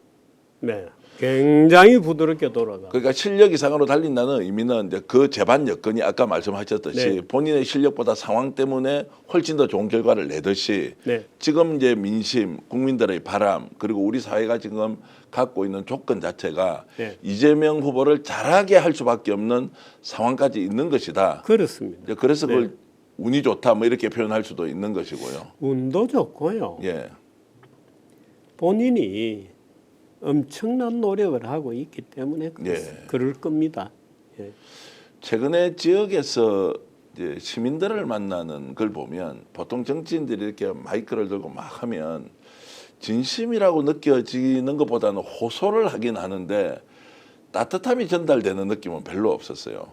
B: 네, 굉장히 부드럽게 돌아가.
A: 그러니까 실력 이상으로 달린다는 의미는 이제 그 재반 여건이 아까 말씀하셨듯이
B: 네.
A: 본인의 실력보다 상황 때문에 훨씬 더 좋은 결과를 내듯이
B: 네.
A: 지금 이제 민심, 국민들의 바람 그리고 우리 사회가 지금 갖고 있는 조건 자체가
B: 네.
A: 이재명 후보를 잘하게 할 수밖에 없는 상황까지 있는 것이다.
B: 그렇습니다.
A: 이제 그래서 그걸
B: 네.
A: 운이 좋다 뭐 이렇게 표현할 수도 있는 것이고요.
B: 운도 좋고요.
A: 예.
B: 본인이 엄청난 노력을 하고 있기 때문에
A: 예.
B: 그럴 겁니다. 예.
A: 최근에 지역에서 이제 시민들을 만나는 걸 보면 보통 정치인들이 이렇게 마이크를 들고 막 하면 진심이라고 느껴지는 것보다는 호소를 하긴 하는데 따뜻함이 전달되는 느낌은 별로 없었어요.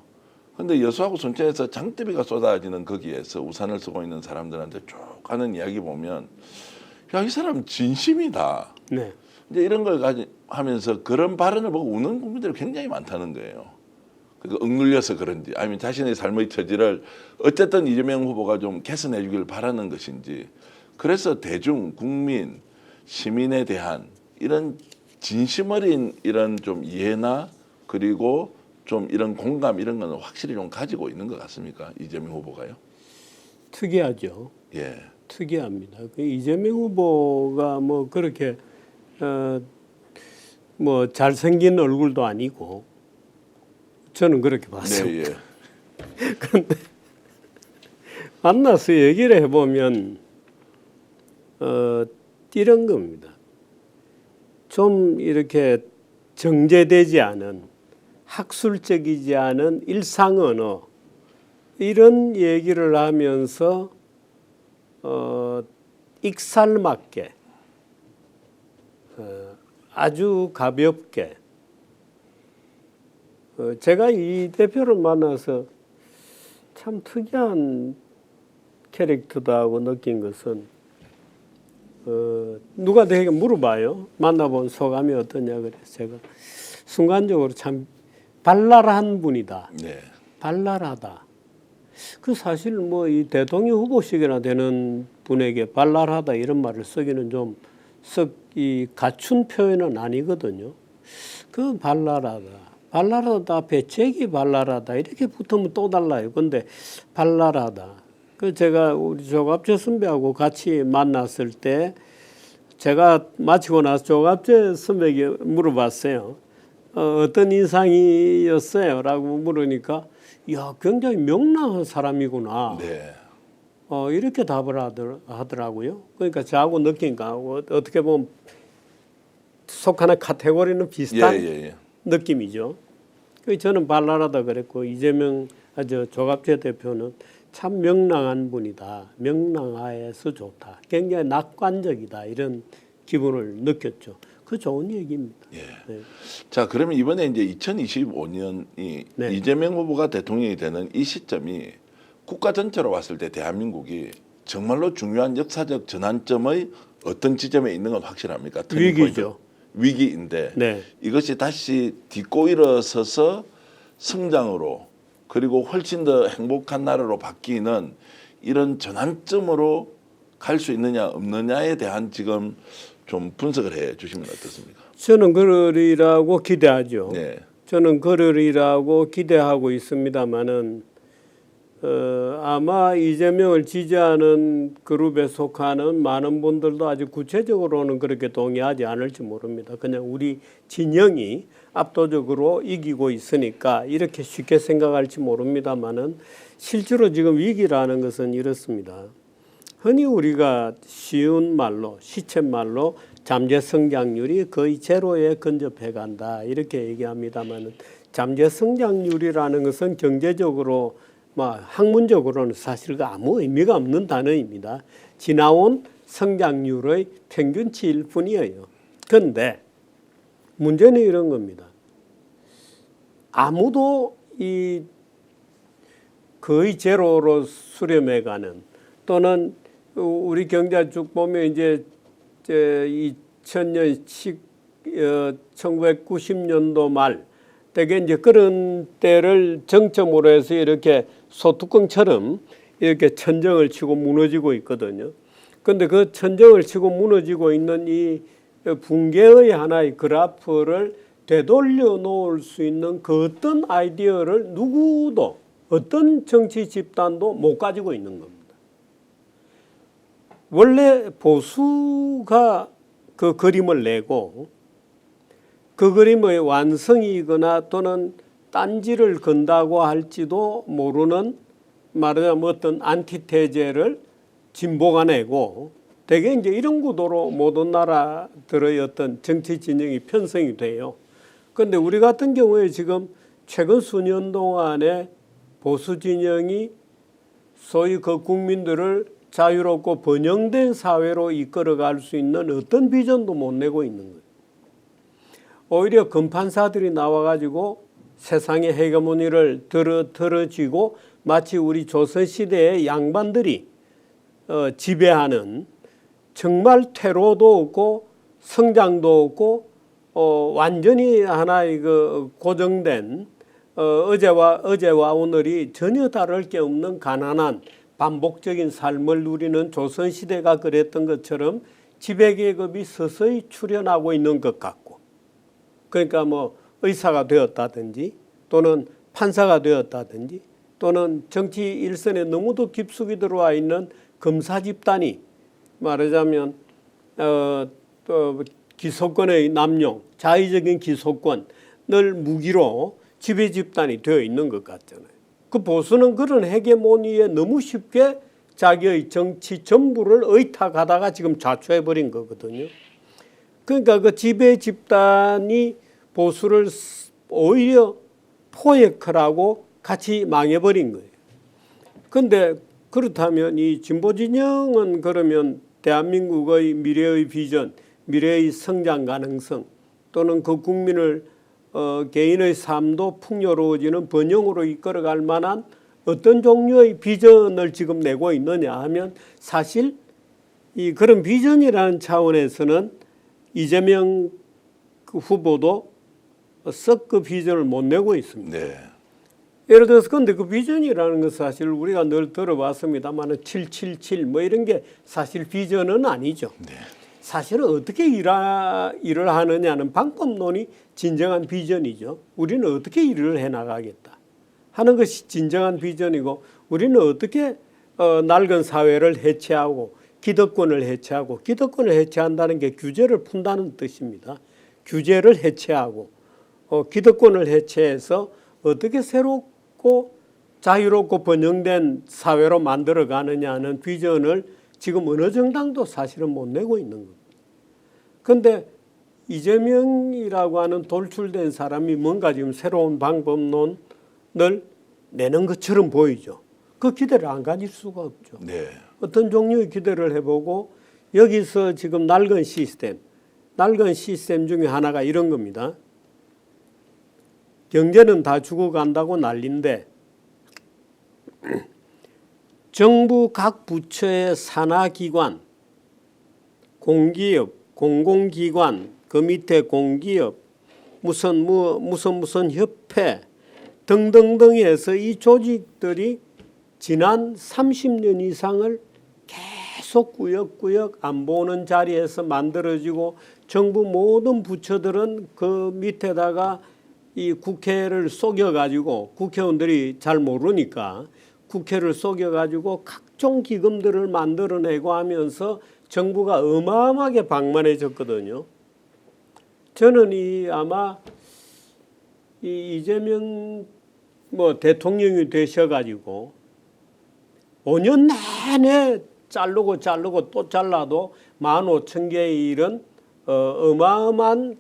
A: 근데 여수하고 순천에서 장대비가 쏟아지는 거기에서 우산을 쓰고 있는 사람들한테 쭉 하는 이야기 보면 야, 이 사람 진심이다.
B: 네.
A: 이제 이런 걸 하면서 그런 발언을 보고 우는 국민들이 굉장히 많다는 거예요. 그러니까 억눌려서 그런지 아니면 자신의 삶의 처지를 어쨌든 이재명 후보가 좀 개선해 주길 바라는 것인지 그래서 대중, 국민, 시민에 대한 이런 진심 어린 이런 좀 이해나 그리고 좀 이런 공감 이런 거는 확실히 좀 가지고 있는 것 같습니까? 이재명 후보가요?
B: 특이하죠.
A: 예.
B: 특이합니다. 그 이재명 후보가 뭐 그렇게 뭐 잘생긴 얼굴도 아니고 저는 그렇게 봤습니다.
A: 네, 예.
B: 그런데 만나서 얘기를 해보면 이런 겁니다. 좀 이렇게 정제되지 않은 학술적이지 않은 일상 언어 이런 얘기를 하면서 익살맞게 아주 가볍게 제가 이 대표를 만나서 참 특이한 캐릭터다 하고 느낀 것은 누가 내게 물어봐요. 만나본 소감이 어떠냐 그래서 제가 순간적으로 참 발랄한 분이다.
A: 네.
B: 발랄하다. 그 사실 뭐 이 대통령 후보식이나 되는 분에게 발랄하다 이런 말을 쓰기는 좀 썩 이 갖춘 표현은 아니거든요. 그 발랄하다. 발랄하다, 배책이 발랄하다 이렇게 붙으면 또 달라요. 근데 발랄하다. 그 제가 우리 조갑재 선배하고 같이 만났을 때 제가 마치고 나서 조갑재 선배에게 물어봤어요. 어떤 인상이었어요? 라고 물으니까 야, 굉장히 명랑한 사람이구나.
A: 네.
B: 이렇게 답을 하더라고요. 그러니까 저하고 느낀 거하고 어떻게 보면 속하는 카테고리는 비슷한
A: 예.
B: 느낌이죠. 저는 발랄하다 그랬고 이재명 조갑재 대표는 참 명랑한 분이다. 명랑하여서 좋다. 굉장히 낙관적이다. 이런 기분을 느꼈죠. 그 좋은 얘기입니다.
A: 예.
B: 네.
A: 자, 그러면 이번에 이제 2025년이
B: 네.
A: 이재명 후보가 대통령이 되는 이 시점이 국가 전체로 봤을 때 대한민국이 정말로 중요한 역사적 전환점의 어떤 지점에 있는 건 확실합니까? 터닝
B: 위기죠.
A: 포인트. 위기인데
B: 네.
A: 이것이 다시 딛고 일어서서 성장으로 그리고 훨씬 더 행복한 나라로 바뀌는 이런 전환점으로 갈 수 있느냐 없느냐에 대한 지금 좀 분석을 해 주시면 어떻습니까?
B: 저는 그러리라고 기대하죠.
A: 네.
B: 저는 그러리라고 기대하고 있습니다만은 아마 이재명을 지지하는 그룹에 속하는 많은 분들도 아직 구체적으로는 그렇게 동의하지 않을지 모릅니다. 그냥 우리 진영이 압도적으로 이기고 있으니까 이렇게 쉽게 생각할지 모릅니다만은 실제로 지금 위기라는 것은 이렇습니다. 흔히 우리가 쉬운 말로 시쳇말로 잠재 성장률이 거의 제로에 근접해 간다 이렇게 얘기합니다만은 잠재 성장률이라는 것은 경제적으로 학문적으로는 사실 아무 의미가 없는 단어입니다. 지나온 성장률의 평균치일 뿐이에요. 그런데 문제는 이런 겁니다. 아무도 이 거의 제로로 수렴해가는 또는 우리 경제 쭉 보면 이제 2000년 1990년도 말 대개 이제 그런 때를 정점으로 해서 이렇게 소뚜껑처럼 이렇게 천정을 치고 무너지고 있거든요. 그런데 그 천정을 치고 무너지고 있는 이 붕괴의 하나의 그래프를 되돌려 놓을 수 있는 그 어떤 아이디어를 누구도 어떤 정치 집단도 못 가지고 있는 겁니다. 원래 보수가 그 그림을 내고 그 그림의 완성이거나 또는 딴지를 건다고 할지도 모르는 말하자면 어떤 안티테제를 진보가 내고 대개 이제 이런 구도로 모든 나라들의 어떤 정치 진영이 편성이 돼요. 그런데 우리 같은 경우에 지금 최근 수년 동안에 보수 진영이 소위 그 국민들을 자유롭고 번영된 사회로 이끌어갈 수 있는 어떤 비전도 못 내고 있는 거예요. 오히려 금판사들이 나와가지고 세상의 헤게모니를 들어쥐고 마치 우리 조선시대의 양반들이 지배하는 정말 퇴로도 없고 성장도 없고 완전히 하나의 그 고정된 어제와 오늘이 전혀 다를 게 없는 가난한 반복적인 삶을 누리는 조선시대가 그랬던 것처럼 지배계급이 서서히 출현하고 있는 것 같고 그러니까 뭐 의사가 되었다든지 또는 판사가 되었다든지 또는 정치 일선에 너무도 깊숙이 들어와 있는 검사 집단이 말하자면 또 기소권의 남용, 자의적인 기소권을 무기로 지배 집단이 되어 있는 것 같잖아요. 그 보수는 그런 헤게모니에 너무 쉽게 자기의 정치 전부를 의탁하다가 지금 좌초해버린 거거든요. 그러니까 그 지배 집단이 보수를 오히려 포획하라고 같이 망해버린 거예요. 그런데 그렇다면 이 진보 진영은 그러면 대한민국의 미래의 비전, 미래의 성장 가능성 또는 그 국민을 개인의 삶도 풍요로워지는 번영으로 이끌어갈 만한 어떤 종류의 비전을 지금 내고 있느냐 하면 사실 이 그런 비전이라는 차원에서는 이재명 후보도 썩 그 비전을 못 내고 있습니다.
A: 네.
B: 예를 들어서 근데 그 비전이라는 것은 사실 우리가 늘 들어봤습니다만 777 뭐 이런 게 사실 비전은 아니죠.
A: 네.
B: 사실은 어떻게 일을 하느냐는 방법론이 진정한 비전이죠. 우리는 어떻게 일을 해나가겠다 하는 것이 진정한 비전이고 우리는 어떻게 낡은 사회를 해체하고 기득권을 해체한다는 게 규제를 푼다는 뜻입니다. 규제를 해체하고 기득권을 해체해서 어떻게 새롭고 자유롭고 번영된 사회로 만들어가느냐는 비전을 지금 어느 정당도 사실은 못 내고 있는 겁니다. 그런데 이재명이라고 하는 돌출된 사람이 뭔가 지금 새로운 방법론을 내는 것처럼 보이죠. 그 기대를 안 가질 수가 없죠.
A: 네.
B: 어떤 종류의 기대를 해보고 여기서 지금 낡은 시스템 중에 하나가 이런 겁니다. 경제는 다 죽어간다고 난리인데 정부 각 부처의 산하기관, 공기업, 공공기관, 그 밑에 공기업, 무슨 협회 등등등에서 이 조직들이 지난 30년 이상을 계속 꾸역꾸역 안 보는 자리에서 만들어지고 정부 모든 부처들은 그 밑에다가 이 국회를 속여가지고 국회의원들이 잘 모르니까 국회를 속여가지고 각종 기금들을 만들어내고 하면서 정부가 어마어마하게 방만해졌거든요. 저는 아마 이재명 대통령이 되셔가지고 5년 내내 자르고 또 잘라도 15,000개의 이런 어마어마한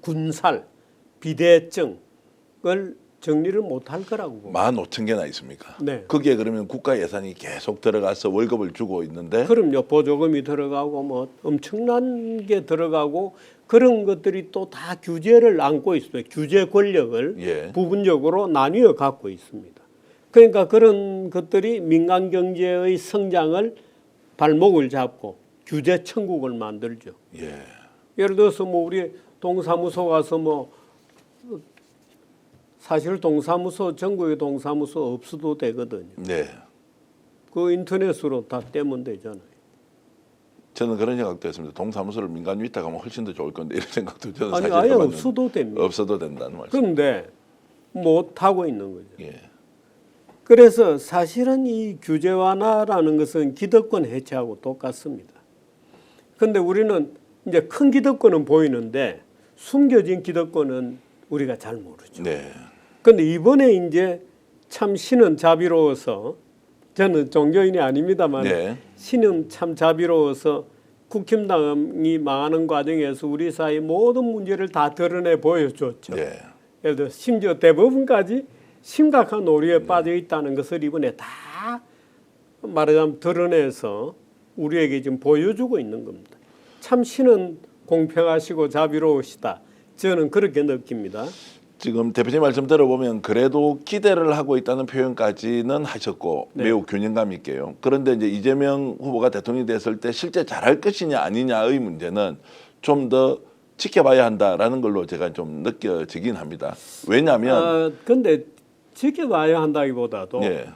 B: 군살, 비대증을 정리를 못할 거라고 봅니다.
A: 15,000개나 있습니까?
B: 네.
A: 거기에 그러면 국가 예산이 계속 들어가서 월급을 주고 있는데
B: 그럼요. 보조금이 들어가고 뭐 엄청난 게 들어가고 그런 것들이 또 다 규제를 안고 있습니다. 규제 권력을
A: 예.
B: 부분적으로 나뉘어 갖고 있습니다. 그러니까 그런 것들이 민간 경제의 성장을 발목을 잡고 규제 천국을 만들죠.
A: 예.
B: 예를 들어서 뭐 우리 동사무소 가서 사실 동사무소 전국의 동사무소 없어도 되거든요.
A: 네.
B: 그 인터넷으로 다 떼면 되잖아요.
A: 저는 그런 생각도 했습니다. 동사무소를 민간 위탁 하면 훨씬 더 좋을 건데 이런 생각도 저는
B: 아니
A: 사실
B: 아예
A: 해봤는데
B: 없어도 됩니다.
A: 없어도 된다는 말씀.
B: 그런데 못 하고 있는 거죠.
A: 예.
B: 그래서 사실은 이 규제 완화라는 것은 기득권 해체하고 똑같습니다. 그런데 우리는 이제 큰 기득권은 보이는데 숨겨진 기득권은 우리가 잘 모르죠.
A: 네.
B: 그런데 이번에 이제 참 신은 자비로워서 저는 종교인이 아닙니다만
A: 네.
B: 신은 참 자비로워서 국힘당이 망하는 과정에서 우리 사회 모든 문제를 다 드러내 보여줬죠.
A: 네.
B: 예를 들어 심지어 대법원까지 심각한 오류에 빠져 있다는 것을 이번에 다 말하자면 드러내서 우리에게 지금 보여주고 있는 겁니다. 참 신은 공평하시고 자비로우시다. 저는 그렇게 느낍니다.
A: 지금 대표님 말씀 들어보면 그래도 기대를 하고 있다는 표현까지는 하셨고
B: 네.
A: 매우 균형감 있게요. 그런데 이제 이재명 후보가 대통령이 됐을 때 실제 잘할 것이냐 아니냐의 문제는 좀 더 지켜봐야 한다라는 걸로 제가 좀 느껴지긴 합니다. 왜냐하면
B: 근데 지켜봐야 한다기보다도
A: 예.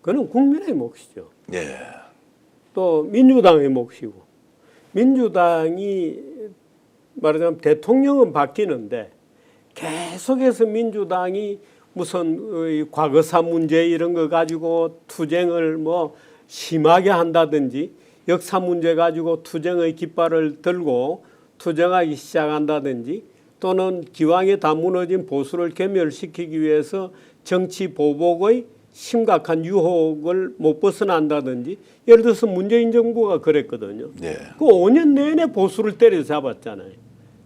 B: 그는 국민의 몫이죠.
A: 예.
B: 또 민주당의 몫이고 민주당이 말하자면 대통령은 바뀌는데 계속해서 민주당이 무슨 과거사 문제 이런 거 가지고 투쟁을 뭐 심하게 한다든지 역사 문제 가지고 투쟁의 깃발을 들고 투쟁하기 시작한다든지 또는 기왕에 다 무너진 보수를 괴멸시키기 위해서 정치 보복의 심각한 유혹을 못 벗어난다든지 예를 들어서 문재인 정부가 그랬거든요.
A: 네.
B: 그 5년 내내 보수를 때려잡았잖아요.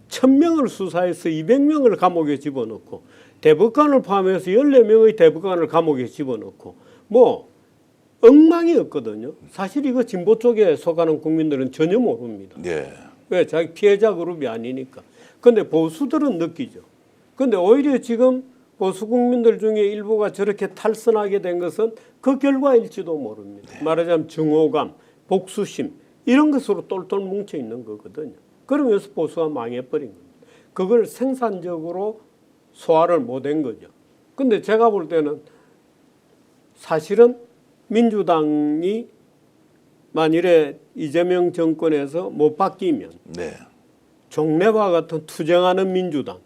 B: 1,000명을 수사해서 200명을 감옥에 집어넣고 대법관을 포함해서 14명의 대법관을 감옥에 집어넣고 뭐 엉망이었거든요. 사실 이거 진보 쪽에 속하는 국민들은 전혀 모릅니다.
A: 네.
B: 왜? 자기 피해자 그룹이 아니니까. 그런데 보수들은 느끼죠. 그런데 오히려 지금 보수 국민들 중에 일부가 저렇게 탈선하게 된 것은 그 결과일지도 모릅니다. 말하자면 증오감, 복수심 이런 것으로 똘똘 뭉쳐 있는 거거든요. 그러면서 보수가 망해버린 겁니다. 그걸 생산적으로 소화를 못한 거죠. 그런데 제가 볼 때는 사실은 민주당이 만일에 이재명 정권에서 못 바뀌면
A: 네.
B: 종래와 같은 투쟁하는 민주당,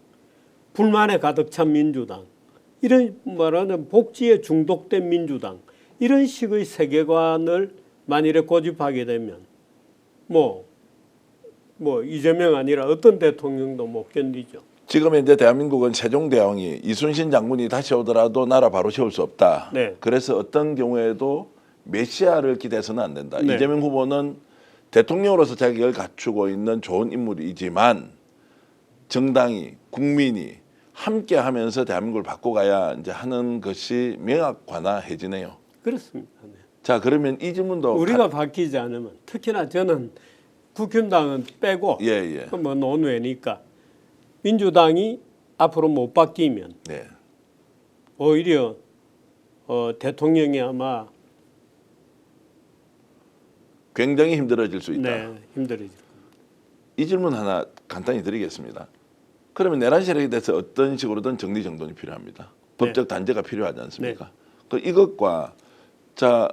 B: 불만에 가득 찬 민주당, 이런 말하는 복지에 중독된 민주당 이런 식의 세계관을 만일에 고집하게 되면 뭐 이재명 아니라 어떤 대통령도 못 견디죠.
A: 지금 이제 대한민국은 세종대왕이 이순신 장군이 다시 오더라도 나라 바로 세울 수 없다.
B: 네.
A: 그래서 어떤 경우에도 메시아를 기대해서는 안 된다.
B: 네.
A: 이재명 후보는 대통령으로서 자격을 갖추고 있는 좋은 인물이지만 정당이 국민이 함께 하면서 대한민국을 바꿔가야 이제 하는 것이 명확화해지네요.
B: 그렇습니다. 네.
A: 자, 그러면 이 질문도
B: 우리가 바뀌지 않으면 특히나 저는 국힘당은 빼고
A: 예, 예.
B: 뭐 논외니까 민주당이 앞으로 못 바뀌면
A: 네.
B: 오히려 대통령이 아마
A: 굉장히 힘들어질 수 있다.
B: 네, 힘들어질 겁니다.
A: 이 질문 하나 간단히 드리겠습니다. 그러면 내란 세력에 대해서 어떤 식으로든 정리정돈이 필요합니다. 법적 단죄가 필요하지 않습니까? 그 이것과 자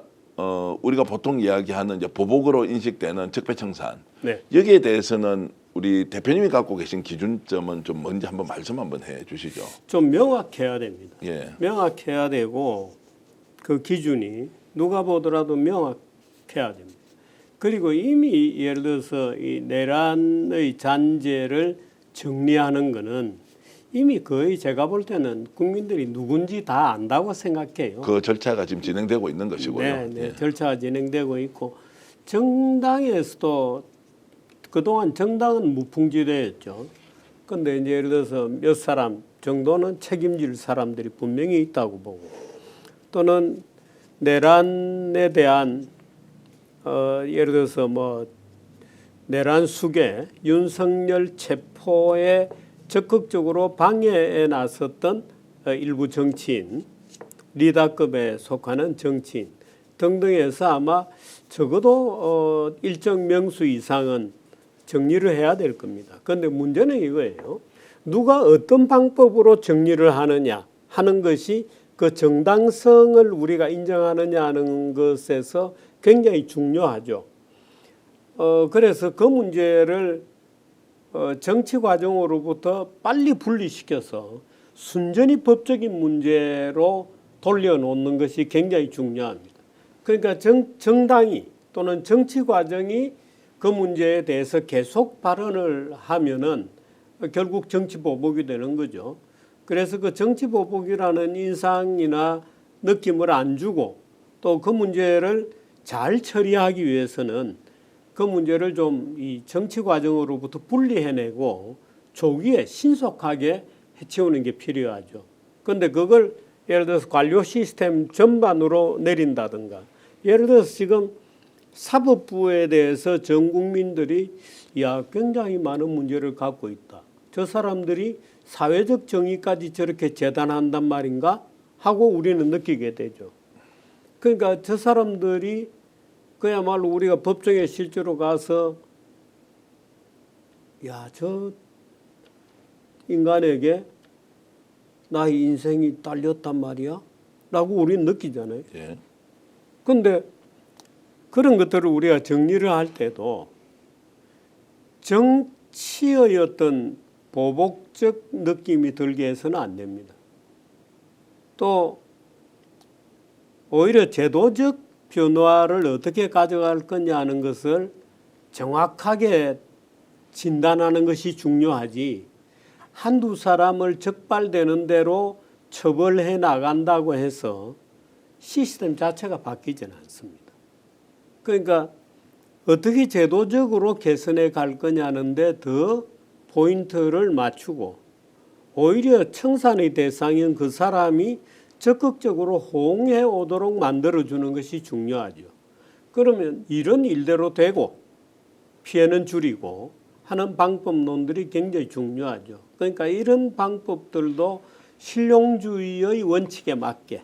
A: 우리가 보통 이야기하는 이제 보복으로 인식되는 적폐청산
B: 네.
A: 여기에 대해서는 우리 대표님이 갖고 계신 기준점은 좀 뭔지 한번 말씀 한번 해주시죠.
B: 좀 명확해야 됩니다.
A: 예,
B: 명확해야 되고 그 기준이 누가 보더라도 명확해야 됩니다. 그리고 이미 예를 들어서 이 내란의 잔재를 정리하는 거는 이미 거의 제가 볼 때는 국민들이 누군지 다 안다고 생각해요.
A: 그 절차가 지금 진행되고 있는 것이고요.
B: 네, 네.
A: 예.
B: 절차가 진행되고 있고 정당에서도 그동안 정당은 무풍지대였죠. 그런데 이제 예를 들어서 몇 사람 정도는 책임질 사람들이 분명히 있다고 보고 또는 내란에 대한 예를 들어서 뭐 내란 수계 윤석열 체포에 적극적으로 방해에 나섰던 일부 정치인, 리더급에 속하는 정치인 등등에서 아마 적어도 일정 명수 이상은 정리를 해야 될 겁니다. 그런데 문제는 이거예요. 누가 어떤 방법으로 정리를 하느냐 하는 것이 그 정당성을 우리가 인정하느냐 하는 것에서 굉장히 중요하죠. 그래서 그 문제를 정치 과정으로부터 빨리 분리시켜서 순전히 법적인 문제로 돌려놓는 것이 굉장히 중요합니다. 그러니까 정당이 또는 정치 과정이 그 문제에 대해서 계속 발언을 하면은 결국 정치 보복이 되는 거죠. 그래서 그 정치 보복이라는 인상이나 느낌을 안 주고 또 그 문제를 잘 처리하기 위해서는 그 문제를 좀 이 정치 과정으로부터 분리해내고 조기에 신속하게 해치우는 게 필요하죠. 그런데 그걸 예를 들어서 관료 시스템 전반으로 내린다든가 예를 들어서 지금 사법부에 대해서 전 국민들이 굉장히 많은 문제를 갖고 있다. 저 사람들이 사회적 정의까지 저렇게 재단한단 말인가 하고 우리는 느끼게 되죠. 그러니까 저 사람들이 그야말로 우리가 법정에 실제로 가서 저 인간에게 나의 인생이 딸렸단 말이야 라고 우리는 느끼잖아요.
A: 예.
B: 그런데 그런 것들을 우리가 정리를 할 때도 정치의 어떤 보복적 느낌이 들게 해서는 안 됩니다. 또 오히려 제도적 변화를 어떻게 가져갈 거냐 하는 것을 정확하게 진단하는 것이 중요하지 한두 사람을 적발되는 대로 처벌해 나간다고 해서 시스템 자체가 바뀌지는 않습니다. 그러니까 어떻게 제도적으로 개선해 갈 거냐는데 더 포인트를 맞추고 오히려 청산의 대상인 그 사람이 적극적으로 호응해 오도록 만들어주는 것이 중요하죠. 그러면 이런 일대로 되고 피해는 줄이고 하는 방법론들이 굉장히 중요하죠. 그러니까 이런 방법들도 실용주의의 원칙에 맞게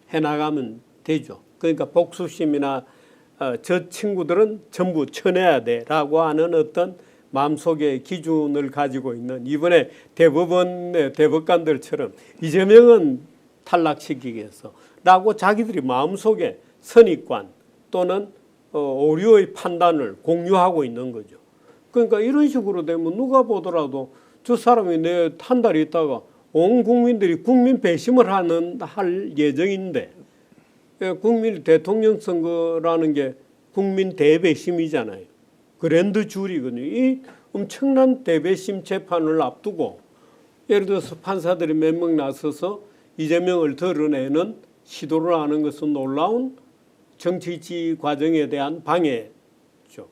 B: 해나가면 되죠. 그러니까 복수심이나 저 친구들은 전부 쳐내야 돼라고 하는 어떤 마음속의 기준을 가지고 있는 이번에 대법원의 대법관들처럼 이재명은 탈락시키기 위해서라고 자기들이 마음속에 선입관 또는 오류의 판단을 공유하고 있는 거죠. 그러니까 이런 식으로 되면 누가 보더라도 저 사람이 내 한 달 있다가 온 국민들이 국민 배심을 할 예정인데 국민 대통령 선거라는 게 국민 대배심이잖아요. 그랜드 주리거든요. 이 엄청난 대배심 재판을 앞두고 예를 들어서 판사들이 몇 명 나서서 이재명을 드러내는 시도를 하는 것은 놀라운 정치지 과정에 대한 방해죠.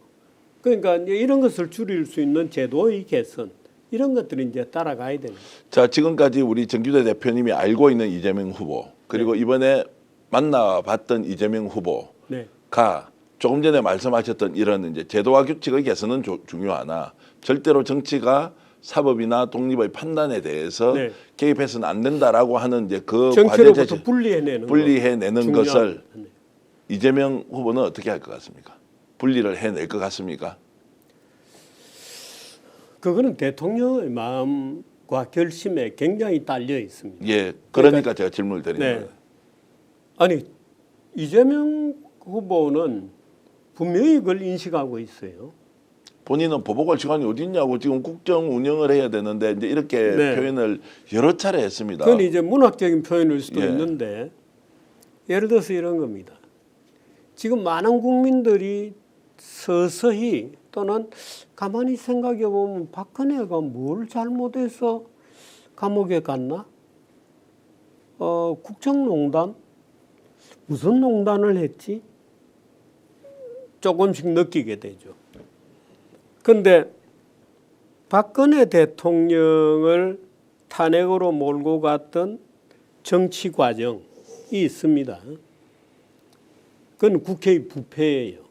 B: 그러니까 이런 것을 줄일 수 있는 제도의 개선 이런 것들이 이제 따라가야 되는 거예요.
A: 자, 지금까지 우리 정규대 대표님이 알고 있는 이재명 후보 그리고 이번에 만나봤던 이재명 후보가
B: 네.
A: 조금 전에 말씀하셨던 이런 이제 제도와 규칙의 개선은 중요하나 절대로 정치가 사법이나 독립의 판단에 대해서
B: 네.
A: 개입해서는 안 된다라고 하는 이제 그 과제
B: 정치로부터
A: 제시
B: 분리해내는
A: 것을
B: 네.
A: 이재명 후보는 어떻게 할 것 같습니까? 분리를 해낼 것 같습니까?
B: 그거는 대통령의 마음과 결심에 굉장히 딸려 있습니다.
A: 예, 그러니까 제가 질문을 드린
B: 네.
A: 거예요.
B: 아니 이재명 후보는 분명히 그걸 인식하고 있어요.
A: 본인은 보복할 시간이 어디 있냐고 지금 국정 운영을 해야 되는데 이제 이렇게
B: 네.
A: 표현을 여러 차례 했습니다.
B: 그건 이제 문학적인 표현일 수도
A: 예.
B: 있는데 예를 들어서 이런 겁니다. 지금 많은 국민들이 서서히 또는 가만히 생각해 보면 박근혜가 뭘 잘못해서 감옥에 갔나? 국정농단? 무슨 농단을 했지? 조금씩 느끼게 되죠. 그런데 박근혜 대통령을 탄핵으로 몰고 갔던 정치 과정이 있습니다. 그건 국회의 부패예요.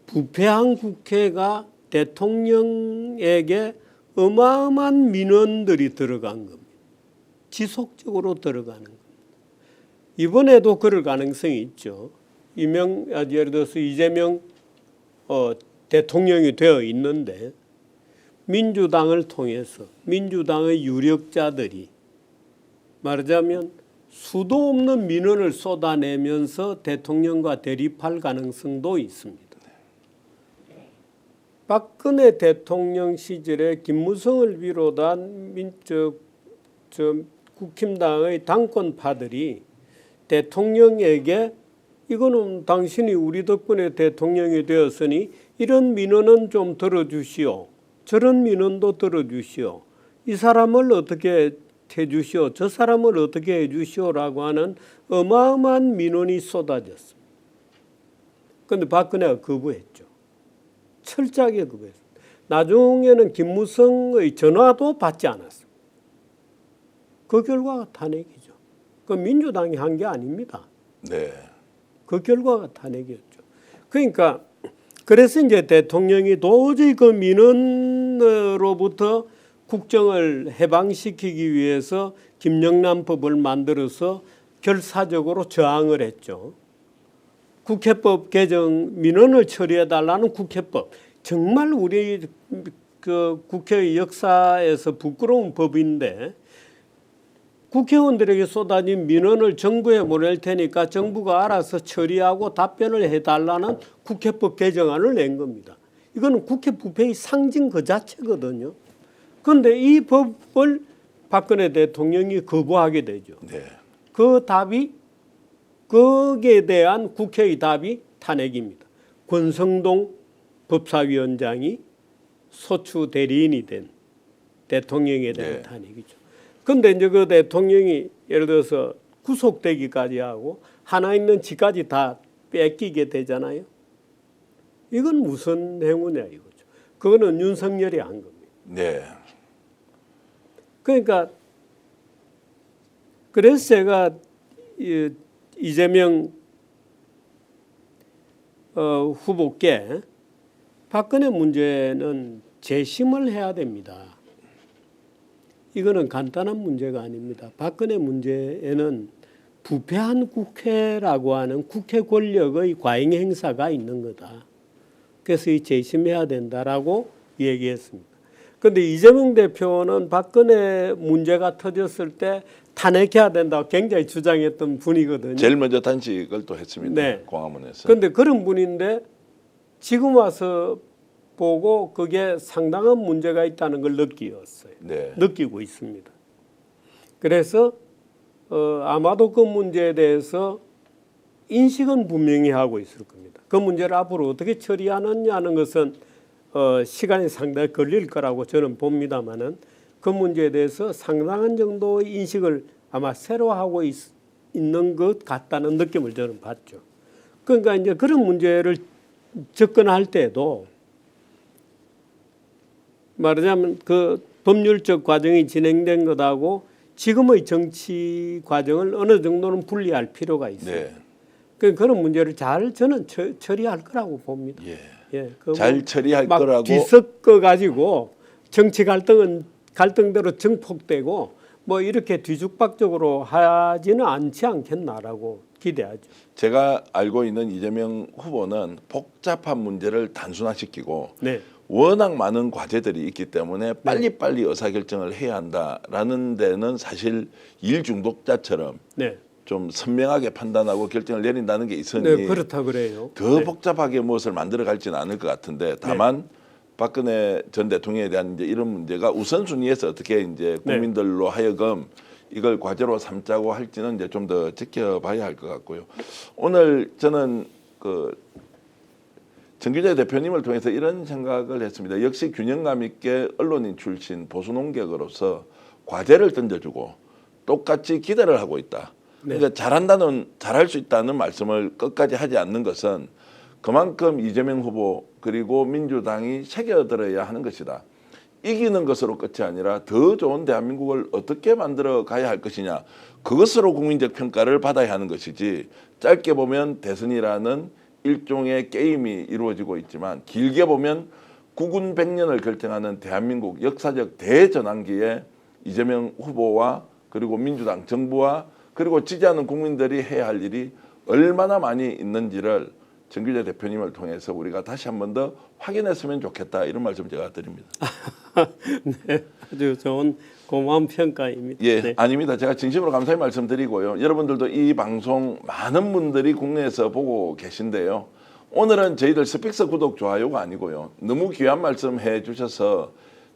B: 부패한 국회가 대통령에게 어마어마한 민원들이 들어간 겁니다. 지속적으로 들어가는 겁니다. 이번에도 그럴 가능성이 있죠. 예를 들어서 이재명 대통령이 되어 있는데 민주당을 통해서 민주당의 유력자들이 말하자면 수도 없는 민원을 쏟아내면서 대통령과 대립할 가능성도 있습니다. 박근혜 대통령 시절에 김무성을 비롯한 국힘당의 당권파들이 대통령에게 이거는 당신이 우리 덕분에 대통령이 되었으니 이런 민원은 좀 들어주시오. 저런 민원도 들어주시오. 이 사람을 어떻게 해주시오. 저 사람을 어떻게 해주시오라고 하는 어마어마한 민원이 쏟아졌습니다. 그런데 박근혜가 거부했죠. 철저하게 거부했습니다. 나중에는 김무성의 전화도 받지 않았습니다. 그 결과가 탄핵이죠. 그 민주당이 한 게 아닙니다.
A: 네.
B: 그 결과가 탄핵이었죠. 그러니까 그래서 이제 대통령이 도저히 그 민원으로부터 국정을 해방시키기 위해서 김영란법을 만들어서 결사적으로 저항을 했죠. 국회법 개정 민원을 처리해달라는 국회법. 정말 우리 그 국회의 역사에서 부끄러운 법인데 국회의원들에게 쏟아진 민원을 정부에 보낼 테니까 정부가 알아서 처리하고 답변을 해달라는 국회법 개정안을 낸 겁니다. 이거는 국회 부패의 상징 그 자체거든요. 그런데 이 법을 박근혜 대통령이 거부하게 되죠.
A: 네.
B: 그 답이 거기에 대한 국회의 답이 탄핵입니다. 권성동 법사위원장이 소추 대리인이 된 대통령에 대한
A: 네.
B: 탄핵이죠. 그런데 이제 그 대통령이 예를 들어서 구속되기까지 하고 하나 있는 지까지 다 뺏기게 되잖아요. 이건 무슨 행위냐 이거죠. 그거는 윤석열이 한 겁니다.
A: 네.
B: 그러니까 그래서 제가 이재명 후보께 박근혜 문제는 재심을 해야 됩니다. 이거는 간단한 문제가 아닙니다. 박근혜 문제에는 부패한 국회라고 하는 국회 권력의 과잉 행사가 있는 거다. 그래서 이 재심해야 된다라고 얘기했습니다. 그런데 이재명 대표는 박근혜 문제가 터졌을 때 탄핵해야 된다고 굉장히 주장했던 분이거든요.
A: 제일 먼저 단식을 또 했습니다.
B: 네.
A: 광화문에서.
B: 그런데 그런 분인데 지금 와서 보고 그게 상당한 문제가 있다는 걸 느끼었어요.
A: 네.
B: 느끼고 있습니다. 그래서 아마도 그 문제에 대해서 인식은 분명히 하고 있을 겁니다. 그 문제를 앞으로 어떻게 처리하느냐는 것은 시간이 상당히 걸릴 거라고 저는 봅니다만은 그 문제에 대해서 상당한 정도의 인식을 아마 새로 하고 있는 것 같다는 느낌을 저는 받죠. 그러니까 이제 그런 문제를 접근할 때도 말하자면 그 법률적 과정이 진행된 것하고 지금의 정치 과정을 어느 정도는 분리할 필요가 있어요.
A: 네.
B: 그런 문제를 잘 저는 처리할 거라고 봅니다.
A: 예.
B: 예,
A: 잘 처리할
B: 막
A: 거라고.
B: 뒤섞어 가지고 정치 갈등은 갈등대로 증폭되고 뭐 이렇게 뒤죽박죽으로 하지는 않지 않겠나라고 기대하죠.
A: 제가 알고 있는 이재명 후보는 복잡한 문제를 단순화시키고
B: 네.
A: 워낙 많은 과제들이 있기 때문에 빨리빨리 의사결정을 해야 한다라는 데는 사실 일 중독자처럼
B: 네.
A: 좀 선명하게 판단하고 결정을 내린다는 게 있으니
B: 네, 그렇다 그래요.
A: 더
B: 네.
A: 복잡하게 무엇을 만들어 갈지는 않을 것 같은데 다만 박근혜 전 대통령에 대한 이제 이런 문제가 우선순위에서 어떻게 이제 국민들로 하여금 이걸 과제로 삼자고 할지는 이제 좀 더 지켜봐야 할 것 같고요. 오늘 저는 그 정규재 대표님을 통해서 이런 생각을 했습니다. 역시 균형감 있게 언론인 출신 보수 논객으로서 과제를 던져주고 똑같이 기대를 하고 있다. 그러니까 잘할 수 있다는 말씀을 끝까지 하지 않는 것은 그만큼 이재명 후보 그리고 민주당이 새겨들어야 하는 것이다. 이기는 것으로 끝이 아니라 더 좋은 대한민국을 어떻게 만들어 가야 할 것이냐. 그것으로 국민적 평가를 받아야 하는 것이지 짧게 보면 대선이라는 일종의 게임이 이루어지고 있지만 길게 보면 국운 100년을 결정하는 대한민국 역사적 대전환기에 이재명 후보와 그리고 민주당 정부와 그리고 지지하는 국민들이 해야 할 일이 얼마나 많이 있는지를 정규재 대표님을 통해서 우리가 다시 한 번 더 확인했으면 좋겠다 이런 말씀 제가 드립니다.
B: 네, 아주 좋은 고마운 평가입니다.
A: 예,
B: 네.
A: 아닙니다. 제가 진심으로 감사의 말씀드리고요. 여러분들도 이 방송 많은 분들이 국내에서 보고 계신데요. 오늘은 저희들 스픽스 구독 좋아요가 아니고요. 너무 귀한 말씀 해주셔서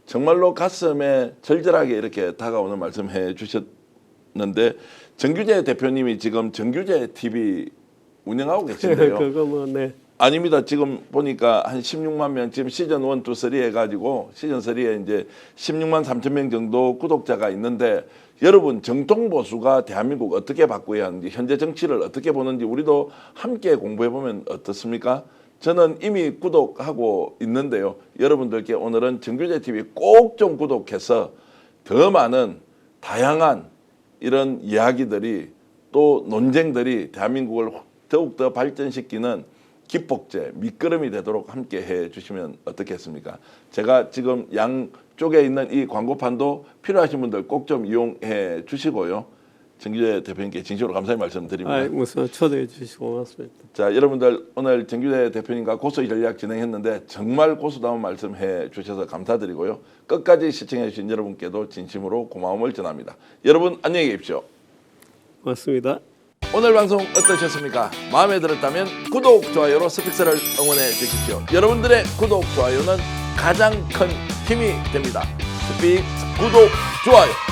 A: 정말로 가슴에 절절하게 이렇게 다가오는 말씀 해주셨는데 정규재 대표님이 지금 정규재 TV 운영하고 계신데요.
B: 그거 뭐 네.
A: 아닙니다. 지금 보니까 한 16만 명 지금 시즌 1, 2, 3 해가지고 시즌 3에 이제 16만 3천 명 정도 구독자가 있는데 여러분 정통 보수가 대한민국 어떻게 바꿔야 하는지 현재 정치를 어떻게 보는지 우리도 함께 공부해 보면 어떻습니까? 저는 이미 구독하고 있는데요. 여러분들께 오늘은 정규재 TV 꼭 좀 구독해서 더 많은 다양한 이런 이야기들이 또 논쟁들이 대한민국을 더욱더 발전시키는 기폭제, 밑거름이 되도록 함께 해주시면 어떻겠습니까? 제가 지금 양쪽에 있는 이 광고판도 필요하신 분들 꼭 좀 이용해 주시고요. 정규재 대표님께 진심으로 감사의 말씀드립니다.
B: 무슨 초대해 주시고 고맙습니다.
A: 자, 여러분들 오늘 정규재 대표님과 고소 전략 진행했는데 정말 고수다운 말씀해 주셔서 감사드리고요. 끝까지 시청해 주신 여러분께도 진심으로 고마움을 전합니다. 여러분 안녕히 계십시오.
B: 고맙습니다.
A: 오늘 방송 어떠셨습니까? 마음에 들었다면 구독, 좋아요로 스픽스를 응원해 주십시오. 여러분들의 구독, 좋아요는 가장 큰 힘이 됩니다. 스픽스 구독, 좋아요.